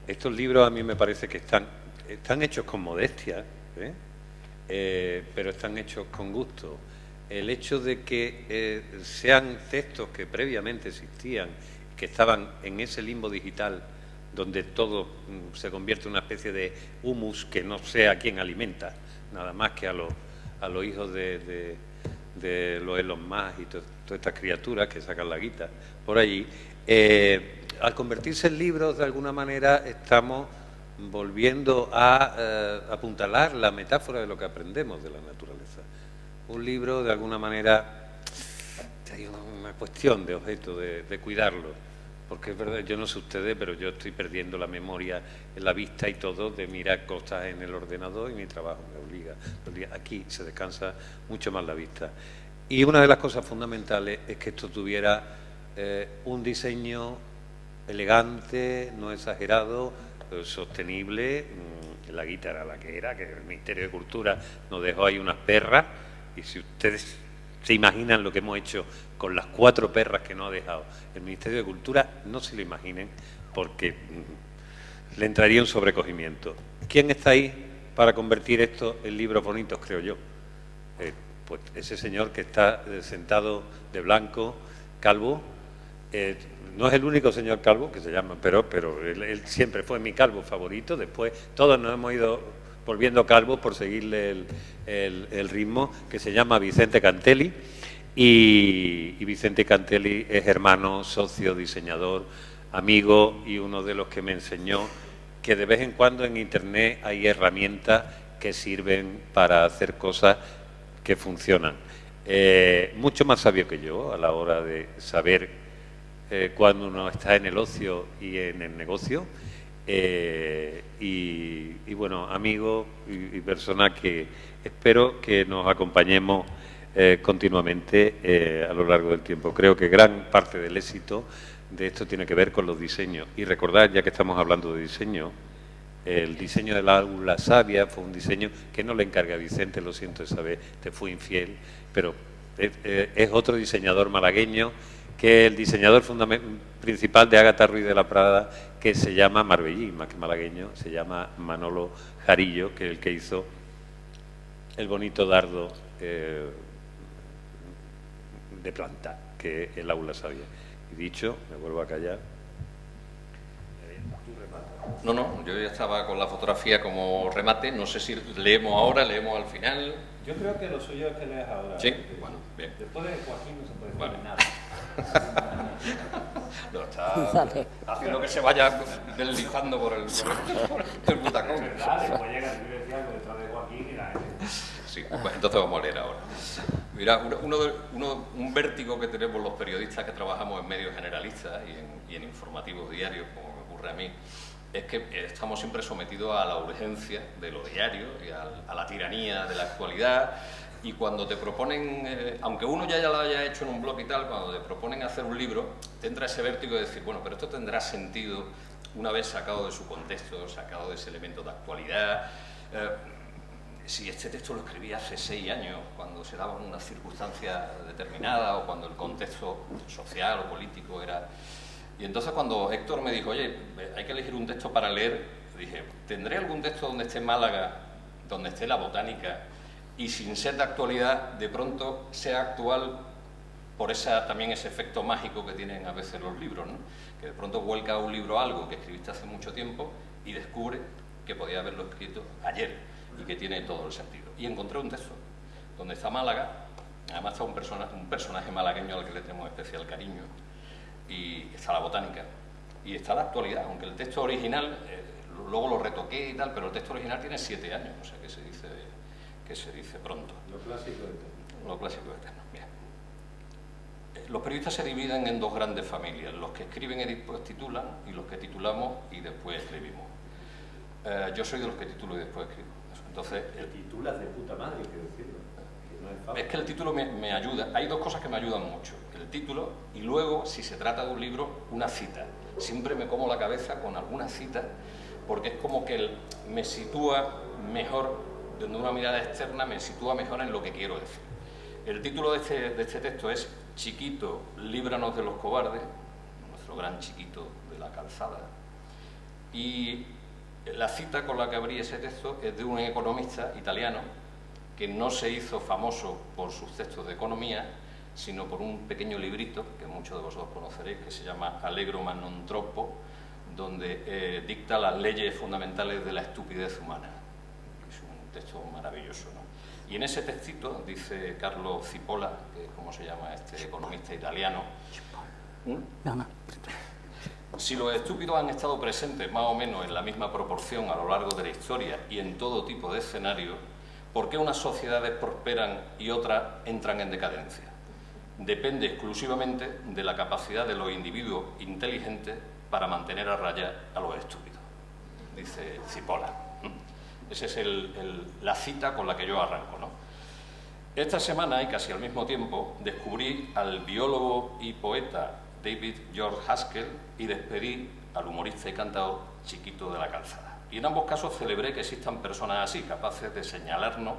Estos libros a mí me parece que están hechos con modestia, pero están hechos con gusto. El hecho de que sean textos que previamente existían, que estaban en ese limbo digital, donde todo se convierte en una especie de humus que no sé a quién alimenta, nada más que a los hijos de los Elon Musk y todas estas criaturas que sacan la guita por allí. Al convertirse en libros, de alguna manera, estamos volviendo a apuntalar la metáfora de lo que aprendemos de la naturaleza. Un libro, de alguna manera, hay una cuestión de objeto, de cuidarlo. Porque es verdad, yo no sé ustedes, pero yo estoy perdiendo la memoria, la vista y todo, de mirar cosas en el ordenador, y mi trabajo me obliga. Aquí se descansa mucho más la vista. Y una de las cosas fundamentales es que esto tuviera un diseño elegante, no exagerado, sostenible. La guitarra era la que era, que el Ministerio de Cultura nos dejó ahí unas perras, y si ustedes se imaginan lo que hemos hecho con las 4 perras que nos ha dejado el Ministerio de Cultura, no se lo imaginen, porque le entraría un sobrecogimiento. ¿Quién está ahí para convertir esto en libros bonitos, creo yo? Pues ese señor que está sentado de blanco, calvo. No es el único señor calvo que se llama, pero él siempre fue mi calvo favorito. Después todos nos hemos ido volviendo calvos por seguirle el ritmo, que se llama Vicente Cantelli. Y Vicente Cantelli es hermano, socio, diseñador, amigo, y uno de los que me enseñó que de vez en cuando en Internet hay herramientas que sirven para hacer cosas que funcionan. Mucho más sabio que yo a la hora de saber cuando uno está en el ocio y en el negocio. Y bueno, amigo y persona que espero que nos acompañemos continuamente a lo largo del tiempo. Creo que gran parte del éxito de esto tiene que ver con los diseños. Y recordad, ya que estamos hablando de diseño, el diseño del Aula Sabia fue un diseño que no le encargué a Vicente, lo siento, esa vez te fui infiel, pero es otro diseñador malagueño, que es el diseñador principal de Ágata Ruiz de la Prada, que se llama marbellí, más que malagueño, se llama Manolo Jarillo, que es el que hizo el bonito dardo de planta, que es el Aula Sabia. Y dicho, me vuelvo a callar. No, yo ya estaba con la fotografía como remate. No sé si leemos ahora, leemos al final. Yo creo que lo suyo es que leas ahora. Sí, bueno, bien. Después de Joaquín no se puede decir nada. No, está haciendo que se vaya deslizando por el butacón. Es verdad, después llega el algo detrás de Joaquín y la gente... Sí, pues entonces vamos a leer ahora. Mira, un vértigo que tenemos los periodistas que trabajamos en medios generalistas y en informativos diarios, como me ocurre a mí, es que estamos siempre sometidos a la urgencia de lo diario y a la tiranía de la actualidad. Y cuando te proponen, aunque uno ya lo haya hecho en un blog y tal, cuando te proponen hacer un libro, te entra ese vértigo de decir, bueno, pero esto tendrá sentido una vez sacado de su contexto, sacado de ese elemento de actualidad. Si este texto lo escribí hace 6 años, cuando se daban unas circunstancias determinadas o cuando el contexto social o político era... Y entonces cuando Héctor me dijo, oye, hay que elegir un texto para leer, dije, ¿tendré algún texto donde esté Málaga, donde esté la botánica, y sin ser de actualidad, de pronto sea actual por también ese efecto mágico que tienen a veces los libros, ¿no? Que de pronto vuelca a un libro algo que escribiste hace mucho tiempo y descubre que podía haberlo escrito ayer y que tiene todo el sentido. Y encontré un texto donde está Málaga, además está un personaje malagueño al que le tenemos especial cariño, y está la botánica, y está la actualidad, aunque el texto original, luego lo retoqué y tal, pero el texto original tiene 7 años, o sea que se dice pronto. Lo clásico eterno. Lo clásico eterno, bien. Los periodistas se dividen en 2 grandes familias, los que escriben y después titulan, y los que titulamos y después escribimos. Yo soy de los que titulo y después escribo. Entonces, Titulas de puta madre, hay que decirlo. Que no es fácil. es que el título me ayuda. Hay 2 cosas que me ayudan mucho. El título y luego, si se trata de un libro, una cita. Siempre me como la cabeza con alguna cita porque es como que me sitúa mejor, desde una mirada externa, me sitúa mejor en lo que quiero decir. El título de este texto es Chiquito, líbranos de los cobardes, nuestro gran Chiquito de la Calzada. Y la cita con la que abrí ese texto es de un economista italiano que no se hizo famoso por sus textos de economía, sino por un pequeño librito que muchos de vosotros conoceréis, que se llama Allegro ma non troppo, donde dicta las leyes fundamentales de la estupidez humana. Es un texto maravilloso, ¿no? Y en ese textito dice Carlo Cipolla, que es como se llama este economista italiano, No. si los estúpidos han estado presentes más o menos en la misma proporción a lo largo de la historia y en todo tipo de escenarios, ¿por qué unas sociedades prosperan y otras entran en decadencia? Depende exclusivamente de la capacidad de los individuos inteligentes para mantener a raya a los estúpidos, dice Cipolla. Esa es la cita con la que yo arranco, ¿no? Esta semana, y casi al mismo tiempo, descubrí al biólogo y poeta David George Haskell y despedí al humorista y cantador Chiquito de la Calzada. Y en ambos casos celebré que existan personas así, capaces de señalarnos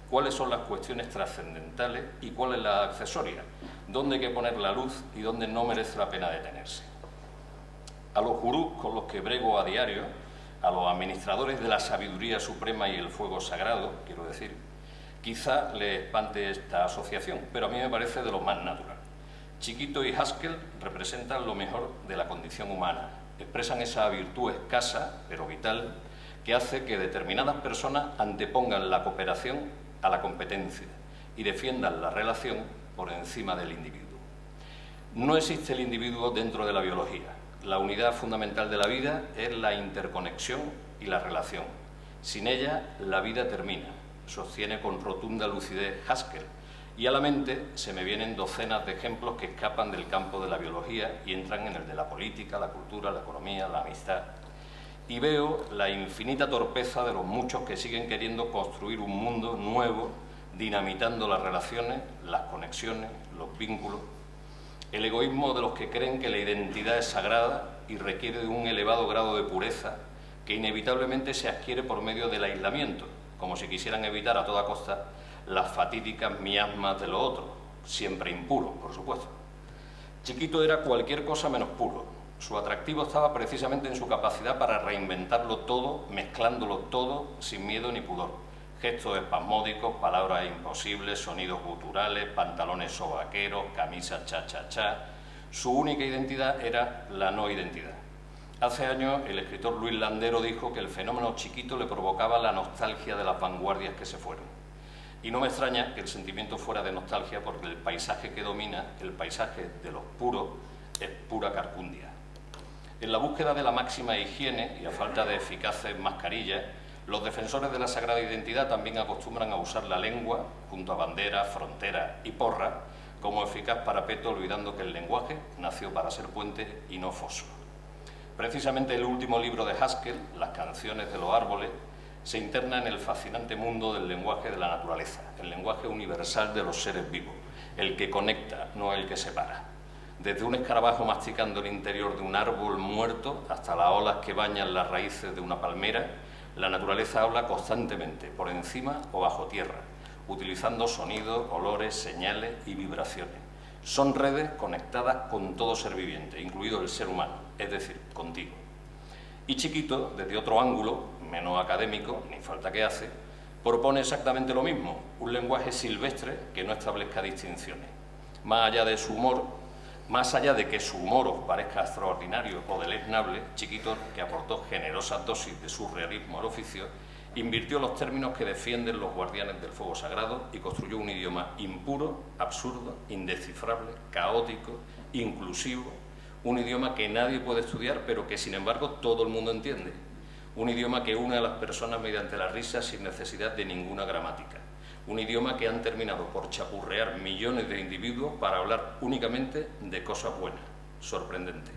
cuáles son las cuestiones trascendentales y cuáles las accesorias, dónde hay que poner la luz y dónde no merece la pena detenerse. A los gurús con los que brego a diario, a los administradores de la sabiduría suprema y el fuego sagrado, quiero decir, quizá les espante esta asociación, pero a mí me parece de lo más natural. Chiquito y Haskell representan lo mejor de la condición humana, expresan esa virtud escasa, pero vital, que hace que determinadas personas antepongan la cooperación a la competencia y defiendan la relación por encima del individuo. No existe el individuo dentro de la biología. La unidad fundamental de la vida es la interconexión y la relación. Sin ella, la vida termina, sostiene con rotunda lucidez Haskell, y a la mente se me vienen docenas de ejemplos que escapan del campo de la biología y entran en el de la política, la cultura, la economía, la amistad. Y veo la infinita torpeza de los muchos que siguen queriendo construir un mundo nuevo, dinamitando las relaciones, las conexiones, los vínculos. El egoísmo de los que creen que la identidad es sagrada y requiere de un elevado grado de pureza que inevitablemente se adquiere por medio del aislamiento, como si quisieran evitar a toda costa las fatídicas miasmas de lo otro, siempre impuro, por supuesto. Chiquito era cualquier cosa menos puro. Su atractivo estaba precisamente en su capacidad para reinventarlo todo, mezclándolo todo sin miedo ni pudor. Gestos espasmódicos, palabras imposibles, sonidos guturales, pantalones sobaqueros, camisas cha-cha-cha. Su única identidad era la no identidad. Hace años el escritor Luis Landero dijo que el fenómeno Chiquito le provocaba la nostalgia de las vanguardias que se fueron. Y no me extraña que el sentimiento fuera de nostalgia porque el paisaje que domina, el paisaje de los puros, es pura carcundia. En la búsqueda de la máxima higiene y a falta de eficaces mascarillas, los defensores de la sagrada identidad también acostumbran a usar la lengua, junto a bandera, frontera y porra, como eficaz parapeto, olvidando que el lenguaje nació para ser puente y no foso. Precisamente el último libro de Haskell, Las canciones de los árboles, se interna en el fascinante mundo del lenguaje de la naturaleza, el lenguaje universal de los seres vivos, el que conecta, no el que separa. Desde un escarabajo masticando el interior de un árbol muerto hasta las olas que bañan las raíces de una palmera, la naturaleza habla constantemente, por encima o bajo tierra, utilizando sonidos, olores, señales y vibraciones. Son redes conectadas con todo ser viviente, incluido el ser humano, es decir, contigo. Y Chiquito, desde otro ángulo, menos académico, ni falta que hace, propone exactamente lo mismo, un lenguaje silvestre que no establezca distinciones. Más allá de que su humor os parezca extraordinario o deleznable, Chiquito, que aportó generosas dosis de surrealismo al oficio, invirtió los términos que defienden los guardianes del fuego sagrado y construyó un idioma impuro, absurdo, indescifrable, caótico, inclusivo, un idioma que nadie puede estudiar pero que sin embargo todo el mundo entiende, un idioma que une a las personas mediante la risa sin necesidad de ninguna gramática, un idioma que han terminado por chapurrear millones de individuos para hablar únicamente de cosas buenas, sorprendente.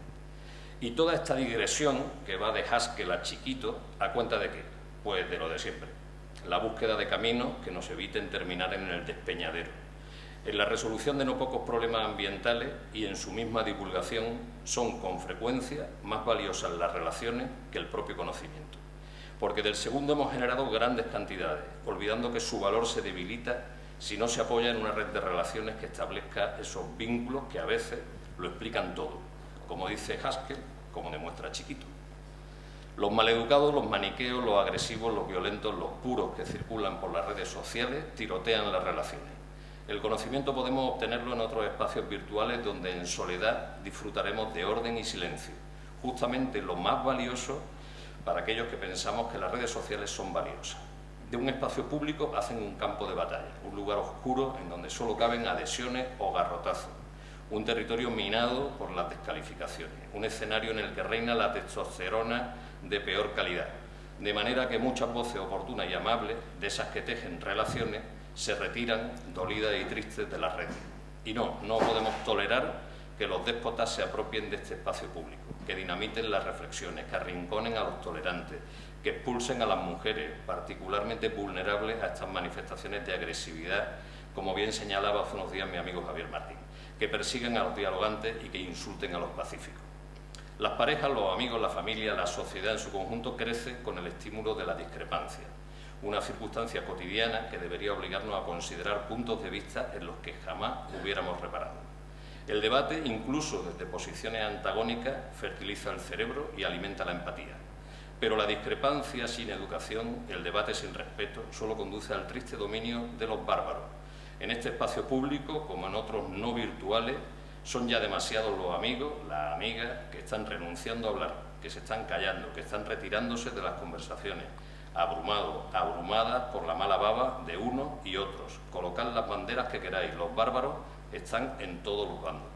Y toda esta digresión que va de Haskell a Chiquito, ¿a cuenta de qué? Pues de lo de siempre, la búsqueda de caminos que nos eviten terminar en el despeñadero, en la resolución de no pocos problemas ambientales y en su misma divulgación son con frecuencia más valiosas las relaciones que el propio conocimiento, porque del segundo hemos generado grandes cantidades, olvidando que su valor se debilita si no se apoya en una red de relaciones que establezca esos vínculos que a veces lo explican todo, como dice Haskell, como demuestra Chiquito. Los maleducados, los maniqueos, los agresivos, los violentos, los puros que circulan por las redes sociales tirotean las relaciones. El conocimiento podemos obtenerlo en otros espacios virtuales donde en soledad disfrutaremos de orden y silencio, justamente lo más valioso para aquellos que pensamos que las redes sociales son valiosas. De un espacio público hacen un campo de batalla, un lugar oscuro en donde solo caben adhesiones o garrotazos, un territorio minado por las descalificaciones, un escenario en el que reina la testosterona de peor calidad, de manera que muchas voces oportunas y amables, de esas que tejen relaciones, se retiran dolidas y tristes de las redes. Y no podemos tolerar que los déspotas se apropien de este espacio público, que dinamiten las reflexiones, que arrinconen a los tolerantes, que expulsen a las mujeres, particularmente vulnerables a estas manifestaciones de agresividad, como bien señalaba hace unos días mi amigo Javier Martín, que persiguen a los dialogantes y que insulten a los pacíficos. Las parejas, los amigos, la familia, la sociedad en su conjunto crece con el estímulo de la discrepancia, una circunstancia cotidiana que debería obligarnos a considerar puntos de vista en los que jamás hubiéramos reparado. El debate, incluso desde posiciones antagónicas, fertiliza el cerebro y alimenta la empatía. Pero la discrepancia sin educación, el debate sin respeto, solo conduce al triste dominio de los bárbaros. En este espacio público, como en otros no virtuales, son ya demasiados los amigos, las amigas, que están renunciando a hablar, que se están callando, que están retirándose de las conversaciones, abrumados, abrumadas por la mala baba de unos y otros. Colocad las banderas que queráis, los bárbaros están en todos los bandos.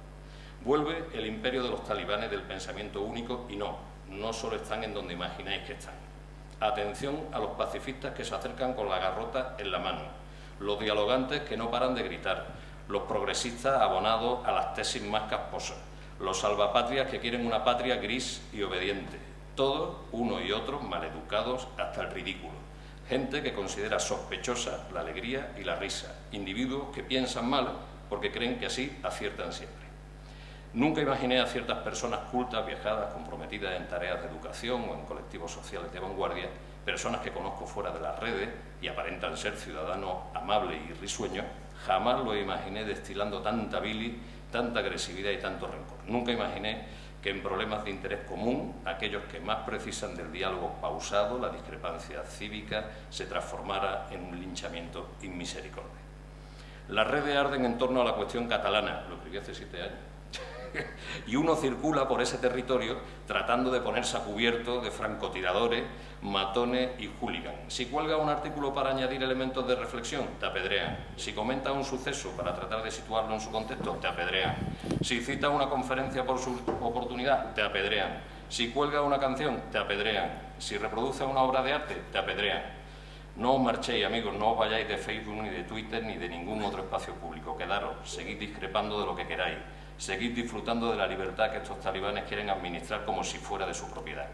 Vuelve el imperio de los talibanes del pensamiento único y no solo están en donde imagináis que están. Atención a los pacifistas que se acercan con la garrota en la mano, los dialogantes que no paran de gritar, los progresistas abonados a las tesis más casposas, los salvapatrias que quieren una patria gris y obediente, todos, unos y otros, maleducados hasta el ridículo, gente que considera sospechosa la alegría y la risa, individuos que piensan mal porque creen que así aciertan siempre. Nunca imaginé a ciertas personas cultas, viajadas, comprometidas en tareas de educación o en colectivos sociales de vanguardia, personas que conozco fuera de las redes y aparentan ser ciudadanos amables y risueños, jamás lo imaginé destilando tanta bilis, tanta agresividad y tanto rencor. Nunca imaginé que en problemas de interés común, aquellos que más precisan del diálogo pausado, la discrepancia cívica, se transformara en un linchamiento inmisericordia. Las redes arden en torno a la cuestión catalana, lo escribí hace 7 años, y uno circula por ese territorio tratando de ponerse a cubierto de francotiradores, matones y hooligans. Si cuelga un artículo para añadir elementos de reflexión, te apedrean. Si comenta un suceso para tratar de situarlo en su contexto, te apedrean. Si cita una conferencia por su oportunidad, te apedrean. Si cuelga una canción, te apedrean. Si reproduce una obra de arte, te apedrean. No os marchéis, amigos, no os vayáis de Facebook, ni de Twitter, ni de ningún otro espacio público. Quedaros, seguid discrepando de lo que queráis. Seguid disfrutando de la libertad que estos talibanes quieren administrar como si fuera de su propiedad.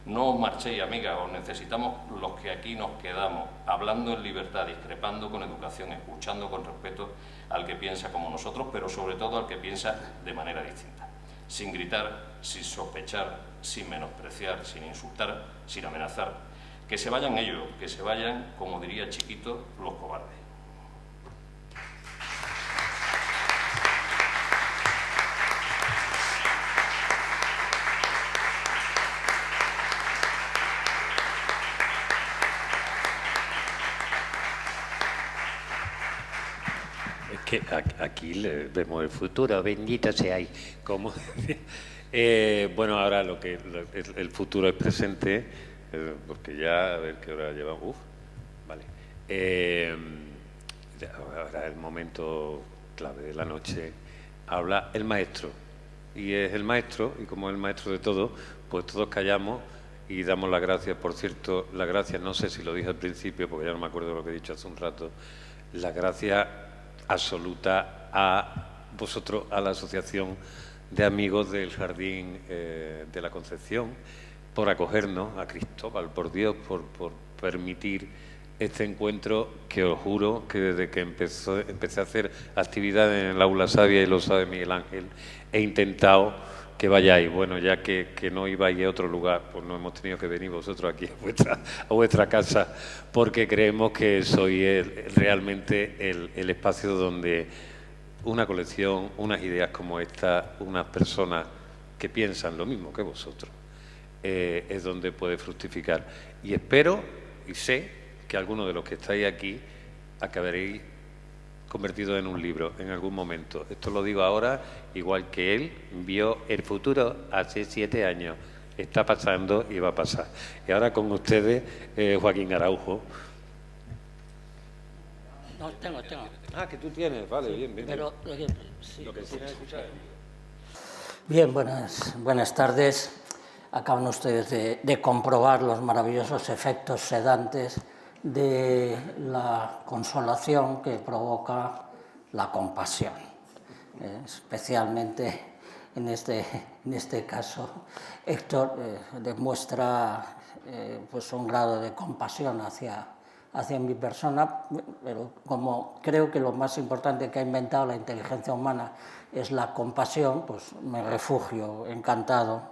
No os marchéis, amigas, os necesitamos los que aquí nos quedamos, hablando en libertad, discrepando con educación, escuchando con respeto al que piensa como nosotros, pero sobre todo al que piensa de manera distinta. Sin gritar, sin sospechar, sin menospreciar, sin insultar, sin amenazar. Que se vayan ellos, que se vayan, como diría Chiquito, los cobardes. Que aquí vemos el futuro, bendito seáis. Como bueno, ahora el futuro es presente, porque ya, a ver qué hora llevamos. Vale. Ahora el momento clave de la noche. Habla el maestro. Y es el maestro, y como es el maestro de todo, pues todos callamos y damos las gracias. Por cierto, las gracias, no sé si lo dije al principio, porque ya no me acuerdo lo que he dicho hace un rato, las gracias absoluta a vosotros, a la Asociación de Amigos del Jardín de la Concepción, por acogernos, a Cristóbal, por Dios, por permitir este encuentro, que os juro que desde que empecé a hacer actividades en el Aula Sabia, y lo sabe Miguel Ángel, he intentado que vayáis. Bueno, ya que no ibais a otro lugar, pues no hemos tenido que venir vosotros aquí a vuestra casa, porque creemos que sois realmente el espacio donde una colección, unas ideas como esta, unas personas que piensan lo mismo que vosotros, es donde puede fructificar. Y espero y sé que algunos de los que estáis aquí acabaréis convertido en un libro en algún momento. Esto lo digo ahora, igual que él vio el futuro hace 7 años. Está pasando y va a pasar. Y ahora con ustedes, Joaquín Araujo. No, tengo. Ah, que tú tienes, vale, bien. Pero sí. Lo que tienes que escuchar. Bien, buenas tardes. Acaban ustedes de comprobar los maravillosos efectos sedantes de la consolación que provoca la compasión. Especialmente en este caso, Héctor demuestra pues un grado de compasión hacia mi persona, pero como creo que lo más importante que ha inventado la inteligencia humana es la compasión, pues me refugio encantado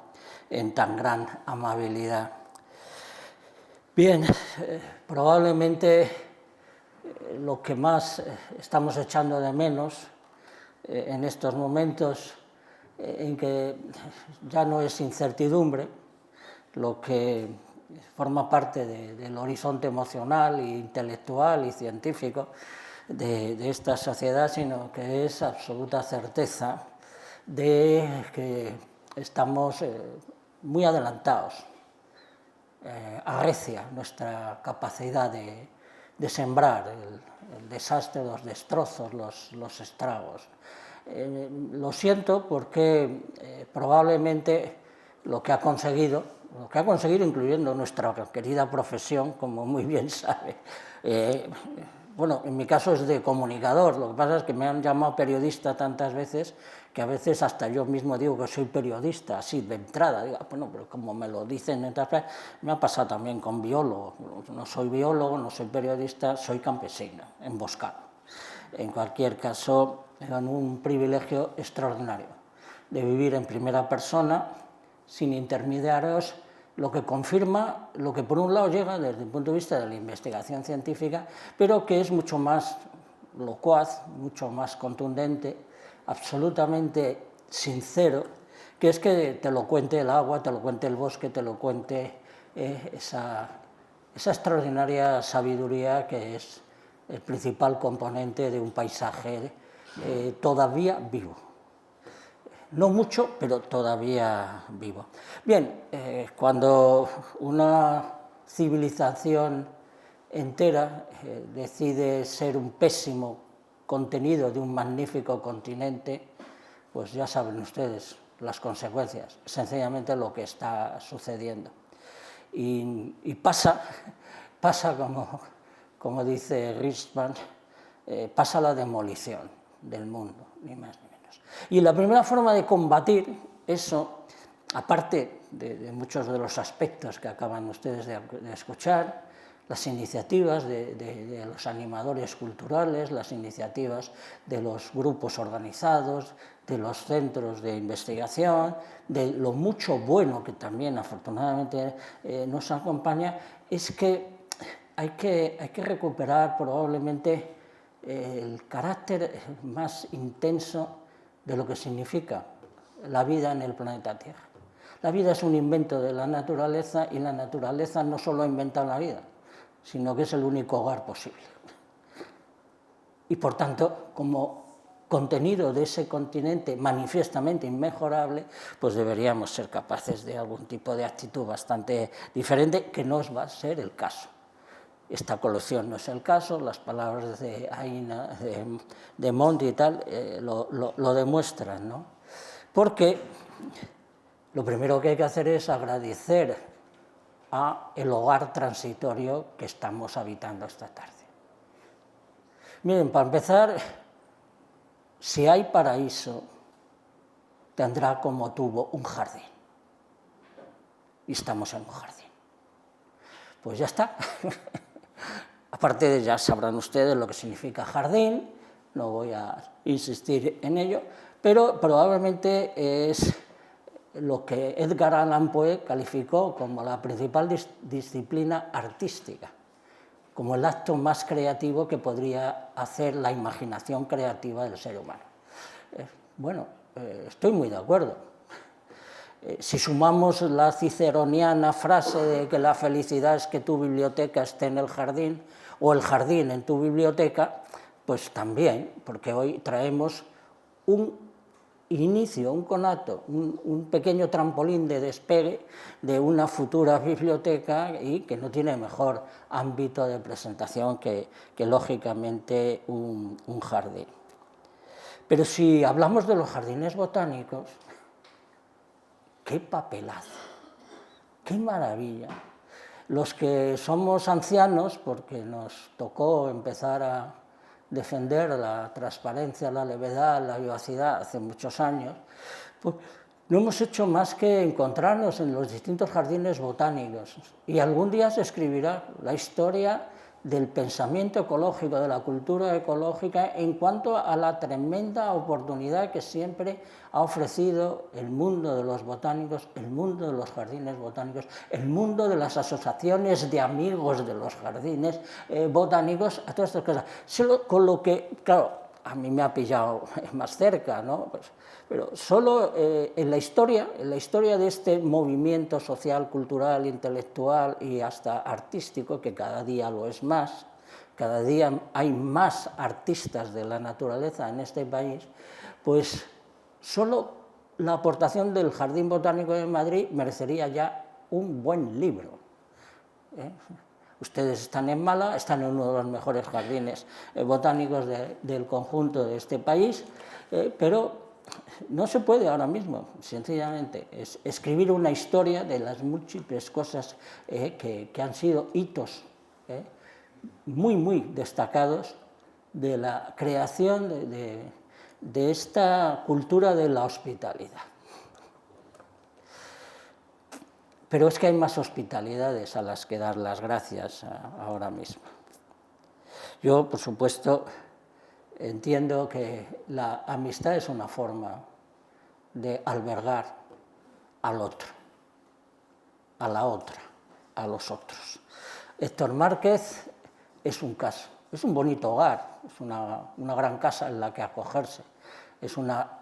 en tan gran amabilidad. Bien, probablemente lo que más estamos echando de menos en estos momentos en que ya no es incertidumbre lo que forma parte del horizonte emocional e intelectual y científico de esta sociedad, sino que es absoluta certeza de que estamos muy adelantados. Arrecia nuestra capacidad de sembrar el desastre, los destrozos, los estragos. Lo siento porque probablemente lo que ha conseguido, incluyendo nuestra querida profesión, como muy bien sabe, bueno, en mi caso es de comunicador, lo que pasa es que me han llamado periodista tantas veces que a veces hasta yo mismo digo que soy periodista, así de entrada, digo, bueno, pero como me lo dicen en otras veces, me ha pasado también con biólogo, no soy biólogo, no soy periodista, soy campesino, emboscado. En cualquier caso, me dan un privilegio extraordinario de vivir en primera persona, sin intermediarios, lo que confirma lo que por un lado llega desde el punto de vista de la investigación científica, pero que es mucho más locuaz, mucho más contundente, absolutamente sincero, que es que te lo cuente el agua, te lo cuente el bosque, te lo cuente esa extraordinaria sabiduría que es el principal componente de un paisaje todavía vivo. No mucho, pero todavía vivo. Bien, cuando una civilización entera decide ser un pésimo contenido de un magnífico continente, pues ya saben ustedes las consecuencias, sencillamente lo que está sucediendo. Y pasa como dice Richman, pasa la demolición del mundo, ni más ni menos. botánicos. Y la primera forma de combatir eso, aparte de muchos de los aspectos que acaban ustedes de escuchar, las iniciativas de los animadores culturales, las iniciativas de los grupos organizados, de los centros de investigación, de lo mucho bueno que también afortunadamente nos acompaña, es que hay que recuperar probablemente el carácter más intenso de lo que significa la vida en el planeta Tierra. La vida es un invento de la naturaleza y la naturaleza no solo ha inventado la vida, sino que es el único hogar posible. Y por tanto, como contenido de ese continente manifiestamente inmejorable, pues deberíamos ser capaces de algún tipo de actitud bastante diferente, que no va a ser el caso. Esta colección no es el caso, las palabras de Aina, de Monti y tal, lo demuestran, ¿no? Porque lo primero que hay que hacer es agradecer a el hogar transitorio que estamos habitando esta tarde. Miren, para empezar, si hay paraíso, tendrá como tubo un jardín. Y estamos en un jardín. Pues ya está. Aparte, ya sabrán ustedes lo que significa jardín, no voy a insistir en ello, pero probablemente es lo que Edgar Allan Poe calificó como la principal disciplina artística, como el acto más creativo que podría hacer la imaginación creativa del ser humano. Bueno, estoy muy de acuerdo. Si sumamos la ciceroniana frase de que la felicidad es que tu biblioteca esté en el jardín, o el jardín en tu biblioteca, pues también, porque hoy traemos un inicio, un conato, un pequeño trampolín de despegue de una futura biblioteca y que no tiene mejor ámbito de presentación que lógicamente un jardín. Pero si hablamos de los jardines botánicos, ¡qué papelazo! ¡Qué maravilla! Los que somos ancianos, porque nos tocó empezar a defender la transparencia, la levedad, la vivacidad hace muchos años, pues no hemos hecho más que encontrarnos en los distintos jardines botánicos y algún día se escribirá la historia del pensamiento ecológico, de la cultura ecológica en cuanto a la tremenda oportunidad que siempre ha ofrecido el mundo de los botánicos, el mundo de los jardines botánicos, el mundo de las asociaciones de amigos de los jardines botánicos, a todas estas cosas. Solo con lo que, claro, a mí me ha pillado más cerca, ¿no? Pues, pero solo en la historia de este movimiento social, cultural, intelectual y hasta artístico, que cada día lo es más, cada día hay más artistas de la naturaleza en este país, pues solo la aportación del Jardín Botánico de Madrid merecería ya un buen libro. Ustedes están en Málaga, están en uno de los mejores jardines botánicos del conjunto de este país, pero no se puede ahora mismo, sencillamente, escribir una historia de las múltiples cosas que han sido hitos muy, muy destacados de la creación de esta cultura de la hospitalidad. Pero es que hay más hospitalidades a las que dar las gracias ahora mismo. Yo, por supuesto, entiendo que la amistad es una forma de albergar al otro, a la otra, a los otros. Héctor Márquez es un caso, es un bonito hogar, es una gran casa en la que acogerse, es una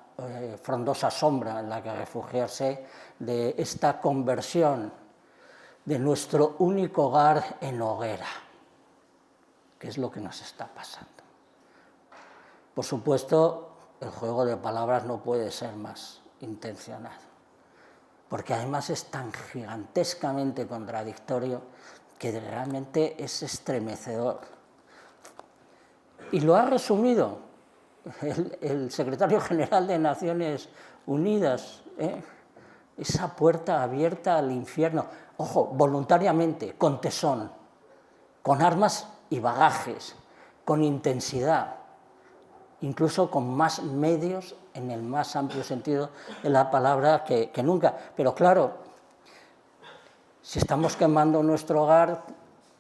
frondosa sombra en la que refugiarse de esta conversión de nuestro único hogar en hoguera, que es lo que nos está pasando. Por supuesto, el juego de palabras no puede ser más intencionado, porque además es tan gigantescamente contradictorio que realmente es estremecedor. Y lo ha resumido el secretario general de Naciones Unidas, esa puerta abierta al infierno, ojo, voluntariamente, con tesón, con armas y bagajes, con intensidad, incluso con más medios en el más amplio sentido de la palabra que nunca. Pero claro, si estamos quemando nuestro hogar,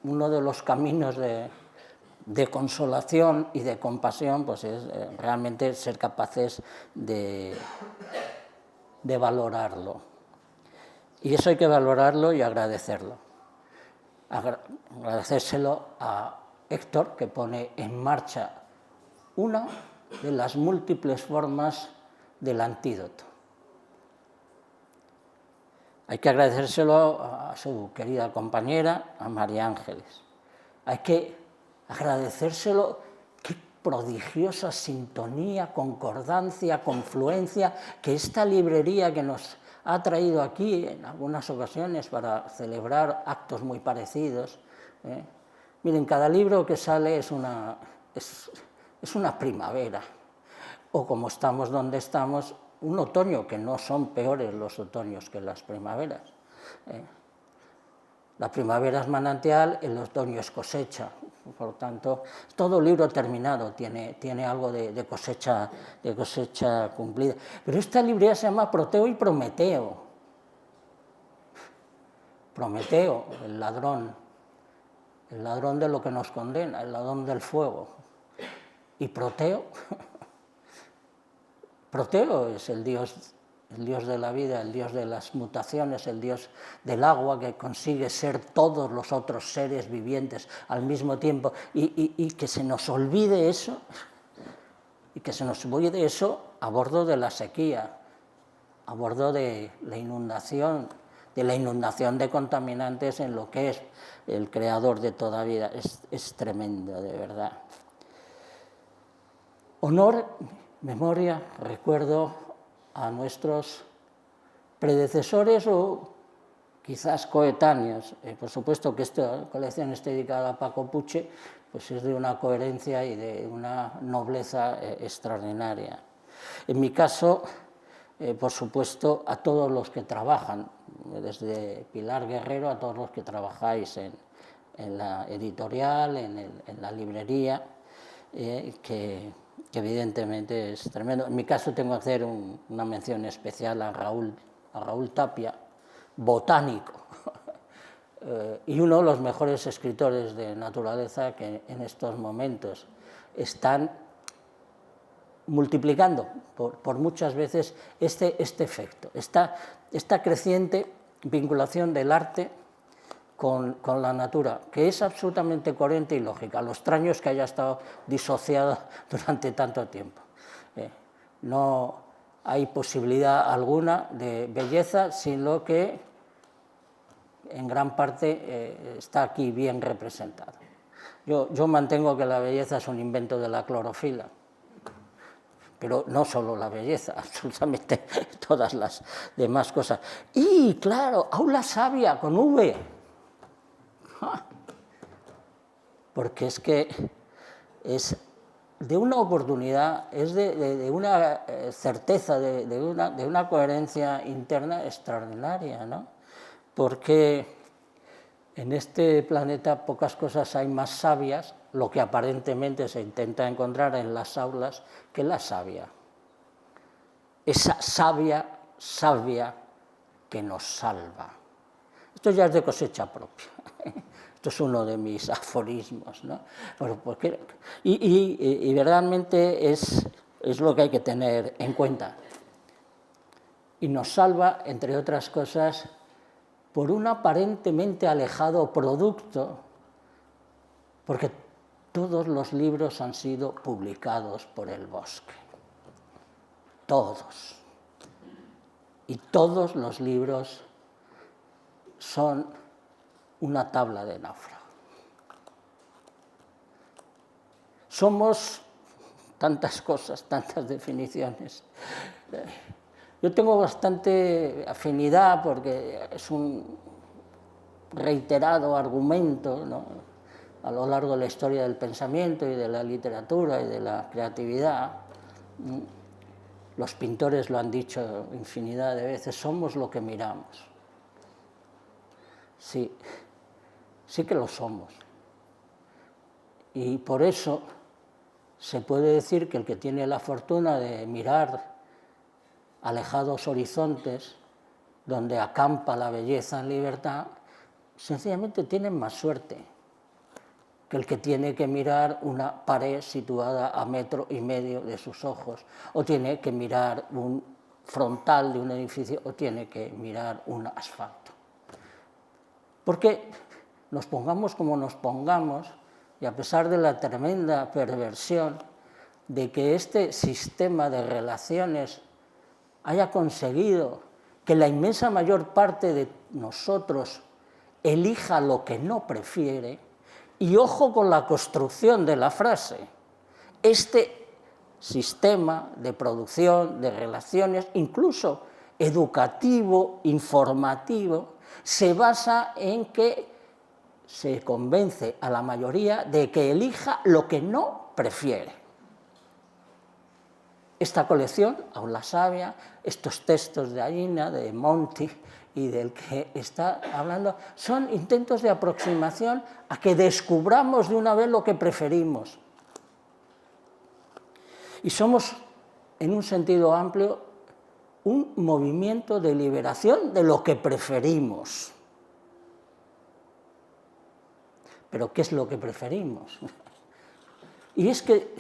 uno de los caminos de consolación y de compasión pues es realmente ser capaces de valorarlo. Y eso hay que valorarlo y agradecerlo. Agradecérselo a Héctor, que pone en marcha una de las múltiples formas del antídoto. Hay que agradecérselo a su querida compañera, a María Ángeles. Hay que agradecérselo, qué prodigiosa sintonía, concordancia, confluencia, que esta librería que nos ha traído aquí en algunas ocasiones para celebrar actos muy parecidos. Miren, cada libro que sale es una primavera, o como estamos donde estamos, un otoño, que no son peores los otoños que las primaveras. La primavera es manantial, el otoño es cosecha. Por tanto, todo libro terminado tiene algo de cosecha cumplida. Pero esta librería se llama Proteo y Prometeo. Prometeo, el ladrón de lo que nos condena, el ladrón del fuego. Y Proteo, Proteo es el dios de la vida, el dios de las mutaciones, el dios del agua, que consigue ser todos los otros seres vivientes al mismo tiempo, y que se nos olvide eso, a bordo de la sequía, a bordo de la inundación de contaminantes en lo que es el creador de toda vida. Es tremendo, de verdad. Honor, memoria, recuerdo a nuestros predecesores o quizás coetáneos. Por supuesto que esta colección está dedicada a Paco Puche, pues es de una coherencia y de una nobleza extraordinaria. En mi caso, por supuesto, a todos los que trabajan, desde Pilar Guerrero a todos los que trabajáis en la editorial, en la librería, que evidentemente es tremendo. En mi caso tengo que hacer una mención especial a Raúl Tapia, botánico, y uno de los mejores escritores de naturaleza que en estos momentos están multiplicando por muchas veces este efecto, esta creciente vinculación del arte con la natura, que es absolutamente coherente y lógica. Lo extraño es que haya estado disociada durante tanto tiempo. No hay posibilidad alguna de belleza sin lo que en gran parte está aquí bien representado. Yo mantengo que la belleza es un invento de la clorofila, pero no solo la belleza, absolutamente todas las demás cosas. Y claro, Aula Sabia con V, porque es que es de una oportunidad, es de una certeza, de una coherencia interna extraordinaria, ¿no? Porque en este planeta pocas cosas hay más sabias, lo que aparentemente se intenta encontrar en las aulas, que la savia. Esa savia que nos salva. Esto ya es de cosecha propia. Esto es uno de mis aforismos, ¿no? Y verdaderamente es lo que hay que tener en cuenta. Y nos salva, entre otras cosas, por un aparentemente alejado producto, porque todos los libros han sido publicados por El Bosque. Todos. Y todos los libros son una tabla de náufrago. Somos tantas cosas, tantas definiciones. Yo tengo bastante afinidad porque es un reiterado argumento, ¿no?, a lo largo de la historia del pensamiento y de la literatura y de la creatividad. Los pintores lo han dicho infinidad de veces, somos lo que miramos. Sí que lo somos. Y por eso se puede decir que el que tiene la fortuna de mirar alejados horizontes, donde acampa la belleza en libertad, sencillamente tienen más suerte que el que tiene que mirar una pared situada a 1,5 metros de sus ojos, o tiene que mirar un frontal de un edificio, o tiene que mirar un asfalto. Porque nos pongamos como nos pongamos, y a pesar de la tremenda perversión de que este sistema de relaciones haya conseguido que la inmensa mayor parte de nosotros elija lo que no prefiere, y ojo con la construcción de la frase, este sistema de producción, de relaciones, incluso educativo, informativo, se basa en que se convence a la mayoría de que elija lo que no prefiere. Esta colección, Aula Sabia, estos textos de Aina, de Monti y del que está hablando, son intentos de aproximación a que descubramos de una vez lo que preferimos. Y somos, en un sentido amplio, un movimiento de liberación de lo que preferimos. Pero ¿qué es lo que preferimos? Y es que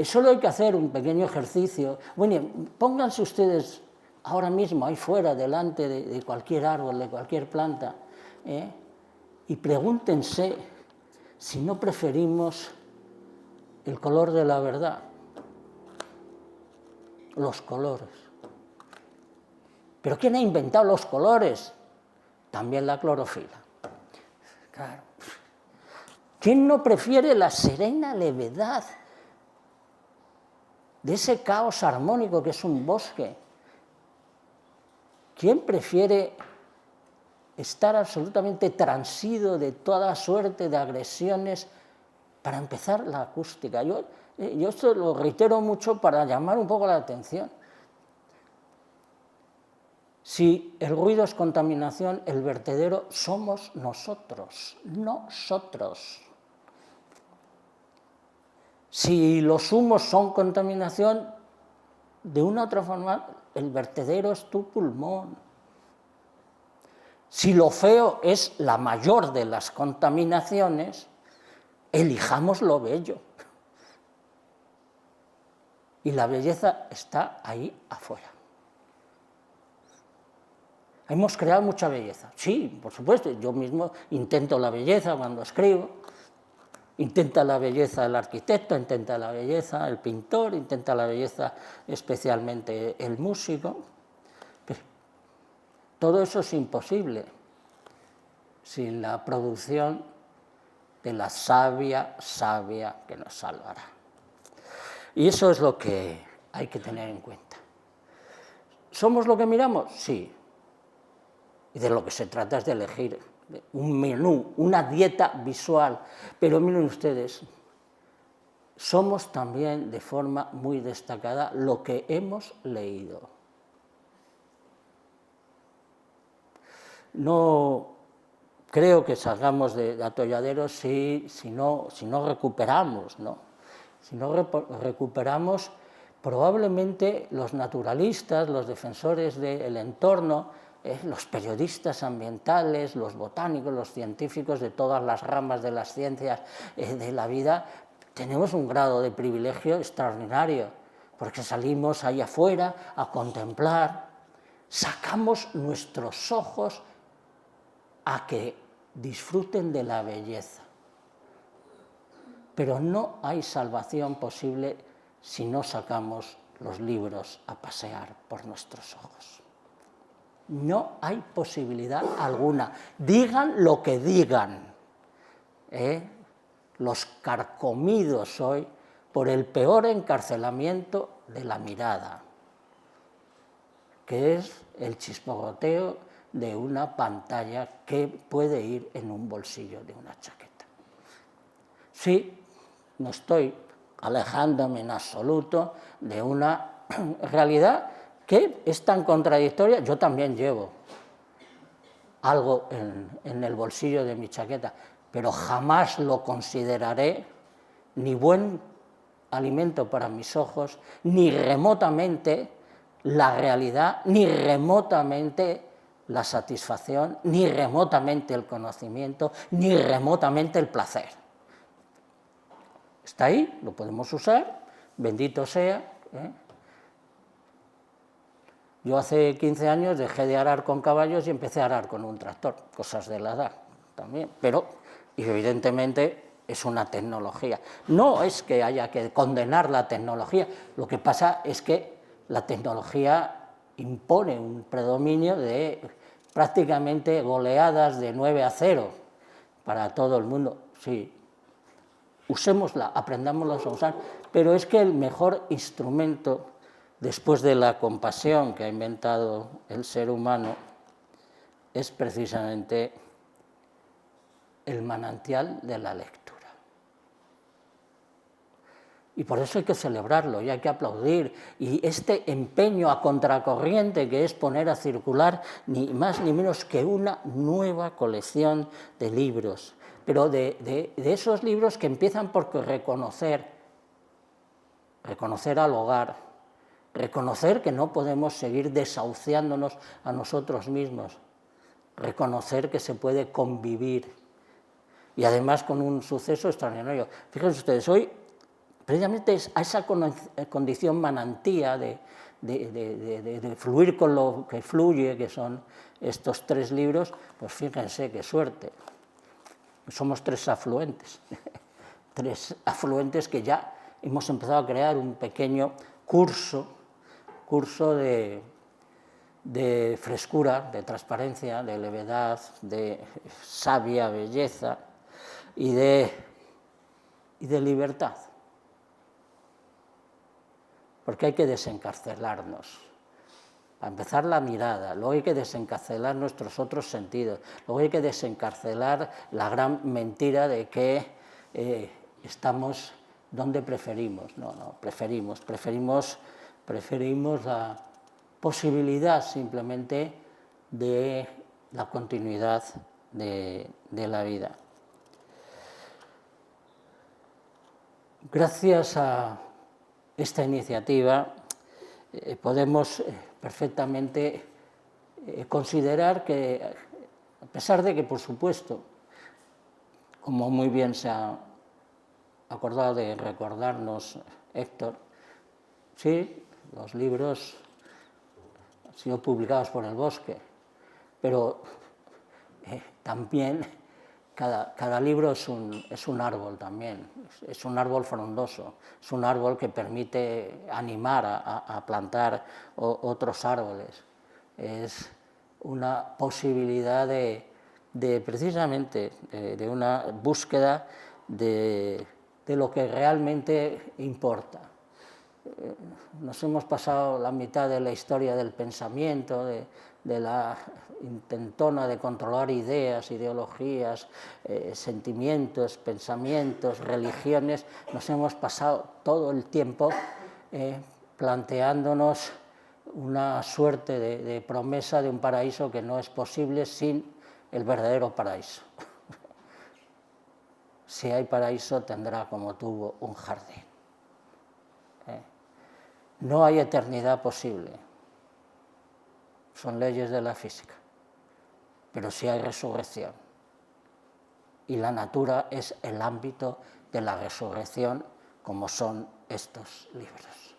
solo hay que hacer un pequeño ejercicio. Bueno, pónganse ustedes ahora mismo ahí fuera, delante de cualquier árbol, de cualquier planta, y pregúntense si no preferimos el color de la verdad, los colores. ¿Pero quién ha inventado los colores? También la clorofila. Claro. ¿Quién no prefiere la serena levedad de ese caos armónico que es un bosque? ¿Quién prefiere estar absolutamente transido de toda suerte de agresiones? Para empezar, la acústica. Yo esto lo reitero mucho para llamar un poco la atención. Si el ruido es contaminación, el vertedero somos nosotros, nosotros. Si los humos son contaminación, de una u otra forma, el vertedero es tu pulmón. Si lo feo es la mayor de las contaminaciones, elijamos lo bello. Y la belleza está ahí afuera. Hemos creado mucha belleza. Sí, por supuesto, yo mismo intento la belleza cuando escribo. Intenta la belleza el arquitecto, intenta la belleza el pintor, intenta la belleza especialmente el músico. Pero todo eso es imposible sin la producción de la savia que nos salvará. Y eso es lo que hay que tener en cuenta. ¿Somos lo que miramos? Sí. Y de lo que se trata es de elegir un menú, una dieta visual. Pero miren ustedes, somos también de forma muy destacada lo que hemos leído. No creo que salgamos de atolladero si no recuperamos, ¿no? Si no recuperamos, probablemente los naturalistas, los defensores del entorno, los periodistas ambientales, los botánicos, los científicos de todas las ramas de las ciencias de la vida, tenemos un grado de privilegio extraordinario, porque salimos ahí afuera a contemplar, sacamos nuestros ojos a que disfruten de la belleza. Pero no hay salvación posible si no sacamos los libros a pasear por nuestros ojos. No hay posibilidad alguna. Digan lo que digan, los carcomidos hoy por el peor encarcelamiento de la mirada, que es el chismorroteo de una pantalla que puede ir en un bolsillo de una chaqueta. Sí, no estoy alejándome en absoluto de una realidad que es tan contradictoria. Yo también llevo algo en el bolsillo de mi chaqueta, pero jamás lo consideraré ni buen alimento para mis ojos, ni remotamente la realidad, ni remotamente la satisfacción, ni remotamente el conocimiento, ni remotamente el placer. Está ahí, lo podemos usar, bendito sea. Yo hace 15 años dejé de arar con caballos y empecé a arar con un tractor, cosas de la edad también, pero evidentemente es una tecnología. No es que haya que condenar la tecnología, lo que pasa es que la tecnología impone un predominio de prácticamente goleadas de 9-0 para todo el mundo. Sí, usémosla, aprendámosla a usar, pero es que el mejor instrumento después de la compasión que ha inventado el ser humano es precisamente el manantial de la lectura. Y por eso hay que celebrarlo y hay que aplaudir. Y este empeño a contracorriente que es poner a circular ni más ni menos que una nueva colección de libros, pero de esos libros que empiezan por reconocer al hogar, reconocer que no podemos seguir desahuciándonos a nosotros mismos, reconocer que se puede convivir, y además con un suceso extraordinario. Fíjense ustedes, hoy precisamente a esa condición manantía de fluir con lo que fluye, que son estos 3 libros, pues fíjense qué suerte. Somos 3 afluentes, 3 afluentes que ya hemos empezado a crear un pequeño curso de frescura, de transparencia, de levedad, de sabia belleza y de libertad. Porque hay que desencarcelarnos. Para empezar, la mirada, luego hay que desencarcelar nuestros otros sentidos, luego hay que desencarcelar la gran mentira de que estamos donde preferimos. No, preferimos la posibilidad simplemente de la continuidad de la vida. Gracias a esta iniciativa podemos perfectamente considerar que, a pesar de que, por supuesto, como muy bien se ha acordado de recordarnos Héctor, sí, los libros han sido publicados por El Bosque, pero también cada libro es un árbol también, es un árbol frondoso, es un árbol que permite animar a plantar otros árboles. Es una posibilidad de precisamente de una búsqueda de lo que realmente importa. Nos hemos pasado la mitad de la historia del pensamiento, de la intentona de controlar ideas, ideologías, sentimientos, pensamientos, religiones. Nos hemos pasado todo el tiempo planteándonos una suerte de promesa de un paraíso que no es posible sin el verdadero paraíso. Si hay paraíso, tendrá, como tuvo, un jardín. No hay eternidad posible. Son leyes de la física. Pero sí hay resurrección. Y la natura es el ámbito de la resurrección, como son estos libros.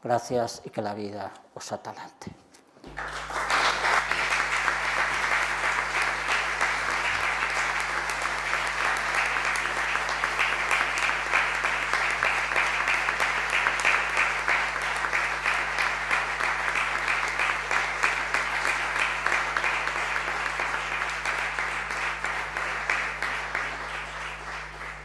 Gracias y que la vida os atalante.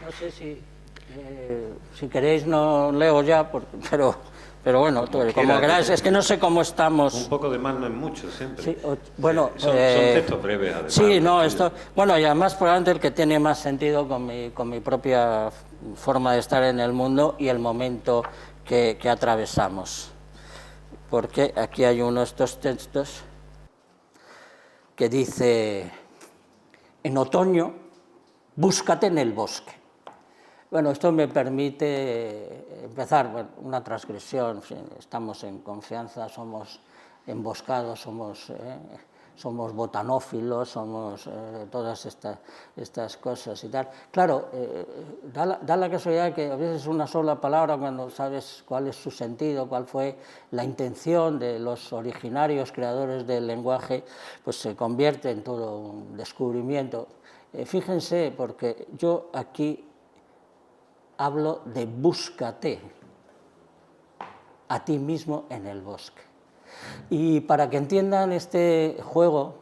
No sé si queréis no leo ya, pero bueno, como queráis, es que no sé cómo estamos. Un poco de más no es mucho, siempre. Sí, bueno, son textos breves, además. Sí, no, esto, bueno, y además probablemente el que tiene más sentido con mi propia forma de estar en el mundo y el momento que atravesamos. Porque aquí hay uno de estos textos que dice: en otoño, búscate en el bosque. Bueno, esto me permite empezar, bueno, una transgresión, estamos en confianza, somos emboscados, somos botanófilos, somos todas estas cosas y tal. Claro, da la casualidad que a veces una sola palabra, cuando sabes cuál es su sentido, cuál fue la intención de los originarios creadores del lenguaje, pues se convierte en todo un descubrimiento. Fíjense, porque yo aquí hablo de búscate a ti mismo en el bosque. Y para que entiendan este juego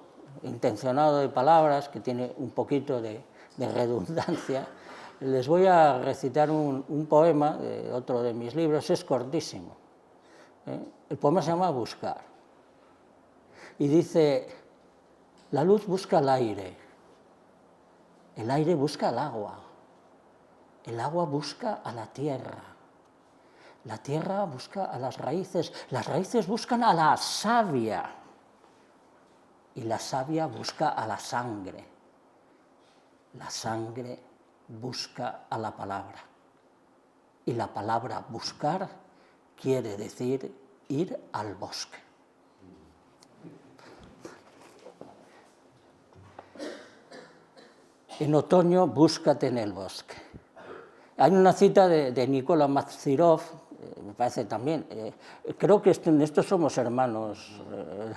intencionado de palabras, que tiene un poquito de redundancia, les voy a recitar un poema de otro de mis libros, es cortísimo. El poema se llama Buscar. Y dice, la luz busca el aire busca el agua busca a la tierra busca a las raíces buscan a la savia y la savia busca a la sangre busca a la palabra y la palabra buscar quiere decir ir al bosque. En otoño, búscate en el bosque. Hay una cita de Nikolai Makhzirov, me parece también, creo que en esto somos hermanos,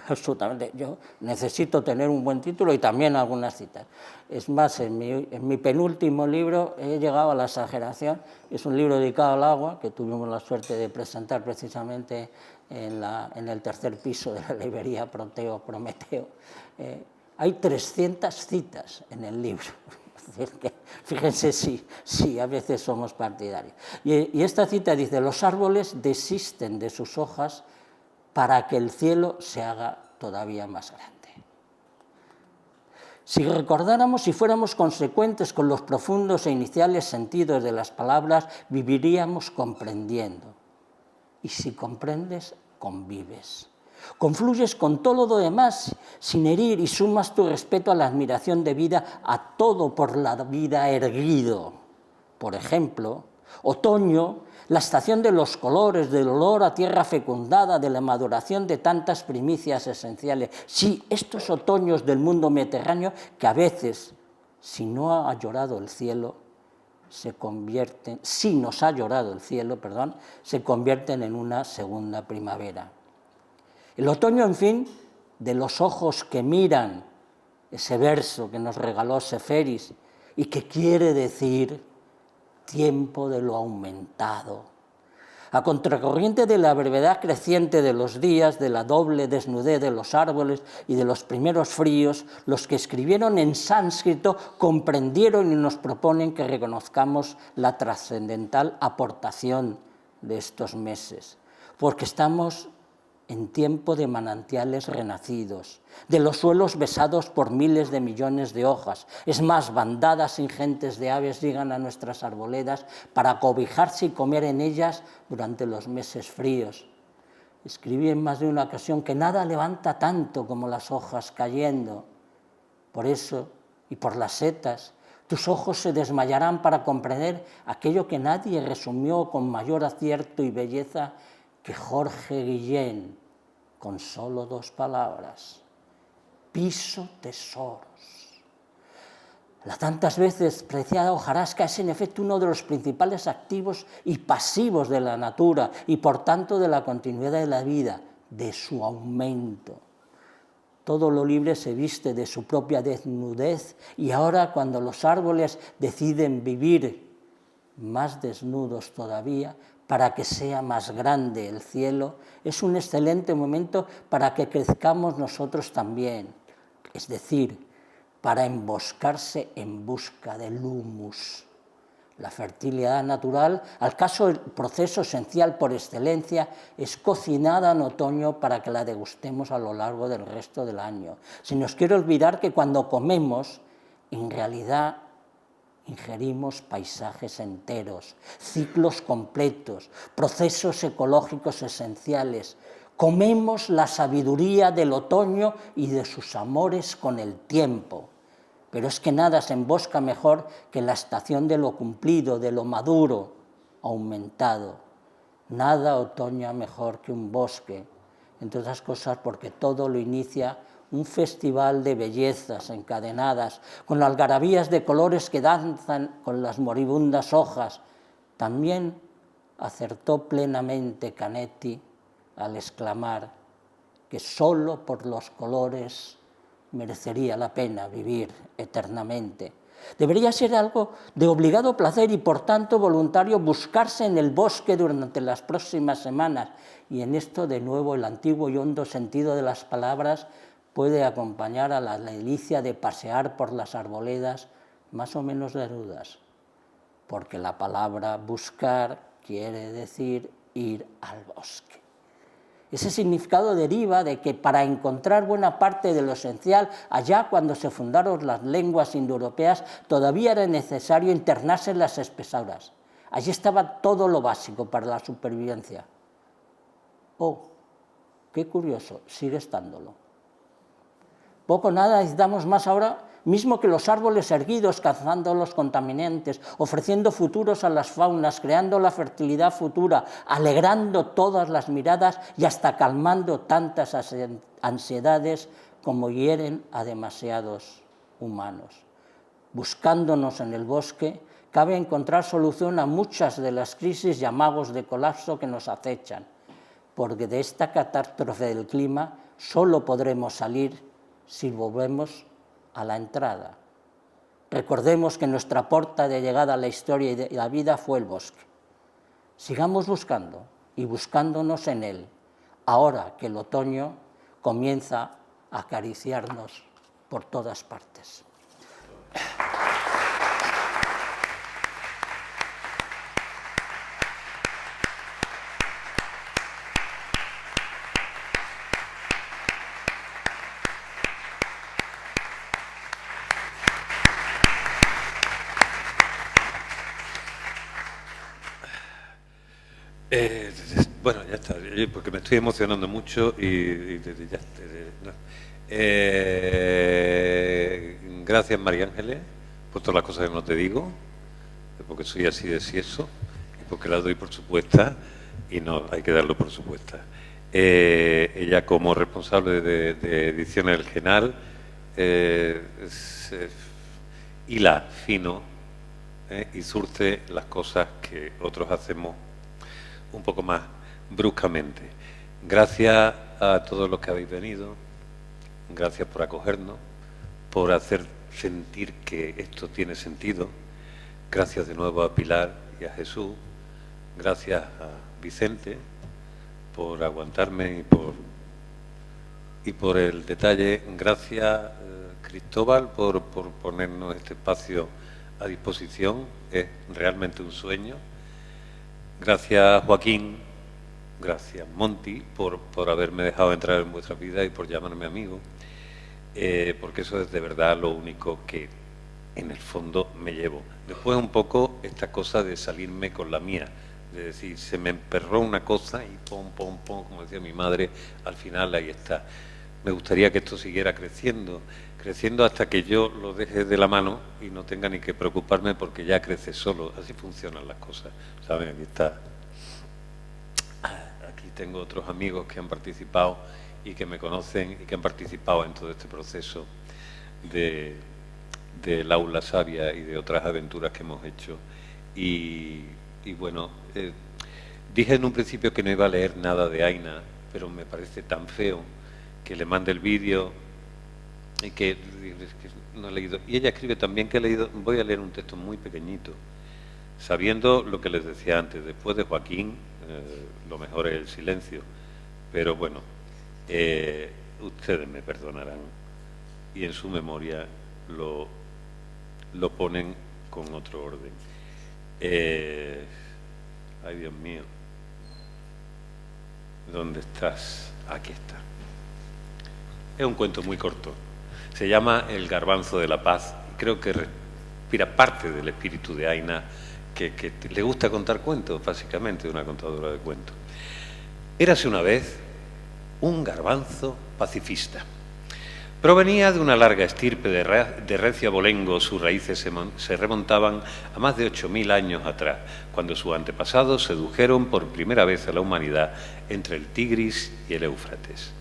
absolutamente. Yo necesito tener un buen título y también algunas citas. Es más, en mi penúltimo libro he llegado a la exageración, es un libro dedicado al agua, que tuvimos la suerte de presentar precisamente en el tercer piso de la librería Prometeo. Hay 300 citas en el libro. Es decir, que fíjense si a veces somos partidarios. Y esta cita dice, los árboles desisten de sus hojas para que el cielo se haga todavía más grande. Si recordáramos y fuéramos consecuentes con los profundos e iniciales sentidos de las palabras, viviríamos comprendiendo. Y si comprendes, convives. Confluyes con todo lo demás sin herir y sumas tu respeto a la admiración debida a todo por la vida erguido. Por ejemplo, otoño, la estación de los colores, del olor a tierra fecundada, de la maduración de tantas primicias esenciales. Sí, estos otoños del mundo mediterráneo que a veces, si nos ha llorado el cielo, se convierten en una segunda primavera. El otoño, en fin, de los ojos que miran, ese verso que nos regaló Seferis y que quiere decir tiempo de lo aumentado. A contracorriente de la brevedad creciente de los días, de la doble desnudez de los árboles y de los primeros fríos, los que escribieron en sánscrito comprendieron y nos proponen que reconozcamos la trascendental aportación de estos meses, porque estamos en tiempo de manantiales renacidos, de los suelos besados por miles de millones de hojas. Es más, bandadas ingentes de aves llegan a nuestras arboledas para cobijarse y comer en ellas durante los meses fríos. Escribí en más de una ocasión que nada levanta tanto como las hojas cayendo. Por eso, y por las setas, tus ojos se desmayarán para comprender aquello que nadie resumió con mayor acierto y belleza que Jorge Guillén, con solo 2 palabras: piso tesoros. La tantas veces preciada hojarasca es en efecto uno de los principales activos y pasivos de la natura y por tanto de la continuidad de la vida, de su aumento. Todo lo libre se viste de su propia desnudez y ahora, cuando los árboles deciden vivir más desnudos todavía, para que sea más grande el cielo, es un excelente momento para que crezcamos nosotros también, es decir, para emboscarse en busca del humus. La fertilidad natural, al caso el proceso esencial por excelencia, es cocinada en otoño para que la degustemos a lo largo del resto del año. Se nos quiere olvidar que cuando comemos, en realidad ingerimos paisajes enteros, ciclos completos, procesos ecológicos esenciales. Comemos la sabiduría del otoño y de sus amores con el tiempo. pero es que nada se embosca mejor que la estación de lo cumplido, de lo maduro, aumentado. Nada otoña mejor que un bosque, entre otras cosas porque todo lo inicia un festival de bellezas encadenadas, con algarabías de colores que danzan con las moribundas hojas. También acertó plenamente Canetti al exclamar que solo por los colores merecería la pena vivir eternamente. Debería ser algo de obligado placer y por tanto voluntario buscarse en el bosque durante las próximas semanas, y en esto de nuevo el antiguo y hondo sentido de las palabras puede acompañar a la delicia de pasear por las arboledas más o menos desnudas, porque la palabra buscar quiere decir ir al bosque. Ese significado deriva de que para encontrar buena parte de lo esencial, allá cuando se fundaron las lenguas indoeuropeas, todavía era necesario internarse en las espesuras. Allí estaba todo lo básico para la supervivencia. Oh, qué curioso, sigue estándolo. Poco o nada necesitamos más ahora mismo que los árboles erguidos cazando los contaminantes, ofreciendo futuros a las faunas, creando la fertilidad futura, alegrando todas las miradas y hasta calmando tantas ansiedades como hieren a demasiados humanos. Buscándonos en el bosque, cabe encontrar solución a muchas de las crisis y amagos de colapso que nos acechan, porque de esta catástrofe del clima solo podremos salir si volvemos a la entrada. Recordemos que nuestra puerta de llegada a la historia y de la vida fue el bosque. Sigamos buscando y buscándonos en él, ahora que el otoño comienza a acariciarnos por todas partes. Bueno, ya está, porque me estoy emocionando mucho y ya no. Gracias, María Ángeles, por todas las cosas que no te digo, porque soy así de sieso, y porque las doy por supuestas, y no, hay que darlo por supuestas. Ella, como responsable de Ediciones del Genal, hila fino y surte las cosas que otros hacemos un poco más bruscamente. Gracias a todos los que habéis venido, gracias por acogernos, por hacer sentir que esto tiene sentido. Gracias de nuevo a Pilar y a Jesús, gracias a Vicente por aguantarme y por el detalle. Gracias Cristóbal por ponernos este espacio a disposición, es realmente un sueño. Gracias Joaquín, gracias Monty por haberme dejado entrar en vuestra vida y por llamarme amigo, porque eso es de verdad lo único que en el fondo me llevo. Después un poco esta cosa de salirme con la mía, de decir, se me emperró una cosa y pom, pom, pom, como decía mi madre, al final ahí está. Me gustaría que esto siguiera creciendo hasta que yo lo deje de la mano y no tenga ni que preocuparme porque ya crece solo. Así funcionan las cosas, ¿saben? Aquí está. Aquí tengo otros amigos que han participado y que me conocen y que han participado en todo este proceso del aula sabia y de otras aventuras que hemos hecho. Y bueno, dije en un principio que no iba a leer nada de Aina, pero me parece tan feo que le mande el vídeo y que no he leído. Y ella escribe también que he leído. Voy a leer un texto muy pequeñito, sabiendo lo que les decía antes. Después de Joaquín, lo mejor es el silencio. Pero bueno, ustedes me perdonarán. Y en su memoria lo ponen con otro orden. Ay, Dios mío. ¿Dónde estás? Aquí está. Es un cuento muy corto. Se llama El garbanzo de la paz. Creo que respira parte del espíritu de Aina, que le gusta contar cuentos, básicamente, una contadora de cuentos. Érase una vez un garbanzo pacifista. Provenía de una larga estirpe de recio abolengo. Sus raíces se remontaban a más de 8.000 años atrás, cuando sus antepasados sedujeron por primera vez a la humanidad entre el Tigris y el Éufrates.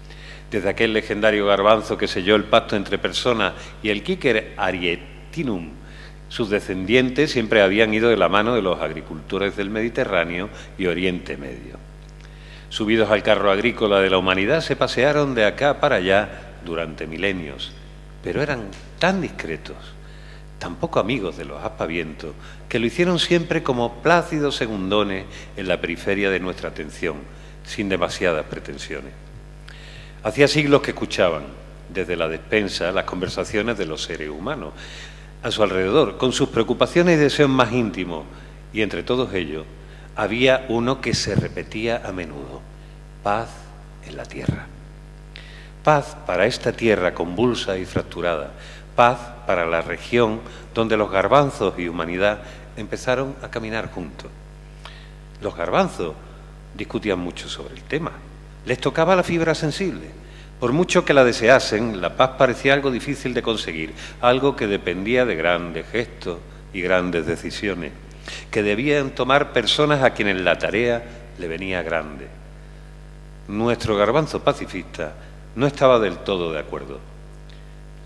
Desde aquel legendario garbanzo que selló el pacto entre Persona y el Quiquer Arietinum, sus descendientes siempre habían ido de la mano de los agricultores del Mediterráneo y Oriente Medio. Subidos al carro agrícola de la humanidad, se pasearon de acá para allá durante milenios, pero eran tan discretos, tan poco amigos de los aspavientos, que lo hicieron siempre como plácidos segundones en la periferia de nuestra atención, sin demasiadas pretensiones. Hacía siglos que escuchaban, desde la despensa, las conversaciones de los seres humanos a su alrededor, con sus preocupaciones y deseos más íntimos, y entre todos ellos había uno que se repetía a menudo: paz en la tierra. Paz para esta tierra convulsa y fracturada, paz para la región donde los garbanzos y humanidad empezaron a caminar juntos. Los garbanzos discutían mucho sobre el tema, les tocaba la fibra sensible. Por mucho que la deseasen, la paz parecía algo difícil de conseguir, algo que dependía de grandes gestos y grandes decisiones, que debían tomar personas a quienes la tarea le venía grande. Nuestro garbanzo pacifista no estaba del todo de acuerdo.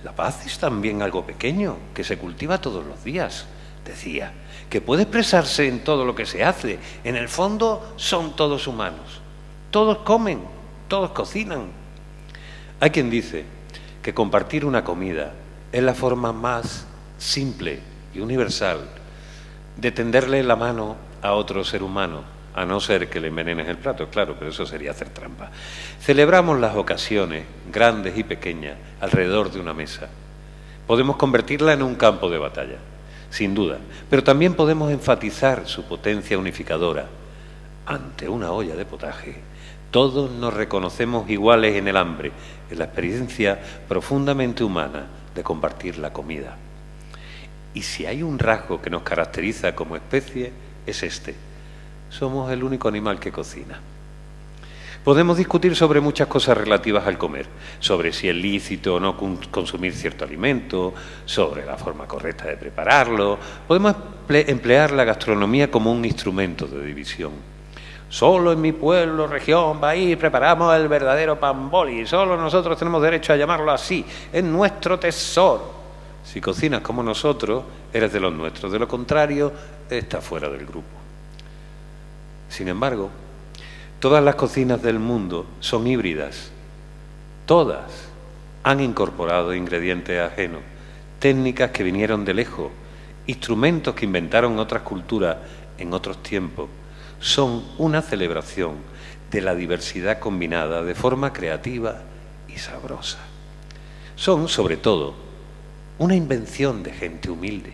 La paz es también algo pequeño, que se cultiva todos los días, decía, que puede expresarse en todo lo que se hace. En el fondo son todos humanos, todos comen, todos cocinan. Hay quien dice que compartir una comida es la forma más simple y universal de tenderle la mano a otro ser humano, a no ser que le envenenes el plato, claro, pero eso sería hacer trampa. Celebramos las ocasiones, grandes y pequeñas, alrededor de una mesa. Podemos convertirla en un campo de batalla, sin duda, pero también podemos enfatizar su potencia unificadora. Ante una olla de potaje, todos nos reconocemos iguales en el hambre, en la experiencia profundamente humana de compartir la comida. Y si hay un rasgo que nos caracteriza como especie, es este: somos el único animal que cocina. Podemos discutir sobre muchas cosas relativas al comer, sobre si es lícito o no consumir cierto alimento, sobre la forma correcta de prepararlo. Podemos emplear la gastronomía como un instrumento de división. Solo en mi pueblo, región, país, preparamos el verdadero pan boli. Solo nosotros tenemos derecho a llamarlo así. Es nuestro tesoro. Si cocinas como nosotros, eres de los nuestros. De lo contrario, estás fuera del grupo. Sin embargo, todas las cocinas del mundo son híbridas. Todas han incorporado ingredientes ajenos, técnicas que vinieron de lejos, instrumentos que inventaron otras culturas en otros tiempos. Son una celebración de la diversidad combinada de forma creativa y sabrosa. Son, sobre todo, una invención de gente humilde,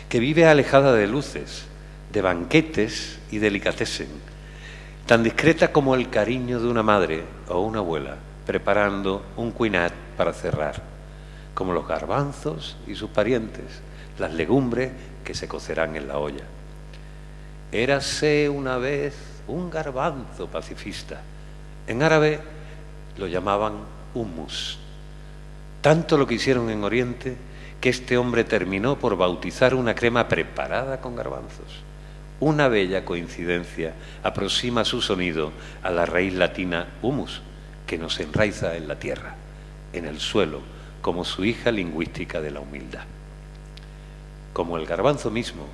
que vive alejada de luces, de banquetes y delicatessen, tan discreta como el cariño de una madre o una abuela preparando un cuinat para cerrar, como los garbanzos y sus parientes, las legumbres que se cocerán en la olla. Érase una vez un garbanzo pacifista. En árabe lo llamaban hummus. Tanto lo que hicieron en Oriente que este hombre terminó por bautizar una crema preparada con garbanzos. Una bella coincidencia aproxima su sonido a la raíz latina humus, que nos enraiza en la tierra, en el suelo, como su hija lingüística de la humildad. Como el garbanzo mismo,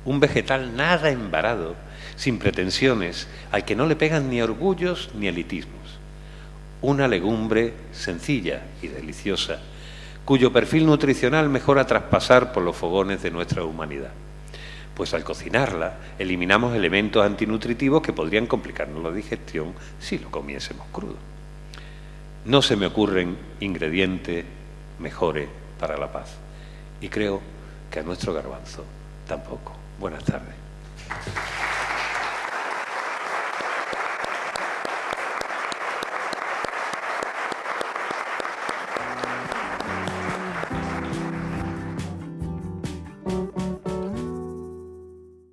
un vegetal nada embarado, sin pretensiones, al que no le pegan ni orgullos ni elitismos. Una legumbre sencilla y deliciosa, cuyo perfil nutricional mejora tras pasar por los fogones de nuestra humanidad. Pues al cocinarla, eliminamos elementos antinutritivos que podrían complicarnos la digestión si lo comiésemos crudo. No se me ocurren ingredientes mejores para la paz. Y creo que a nuestro garbanzo tampoco. Buenas tardes.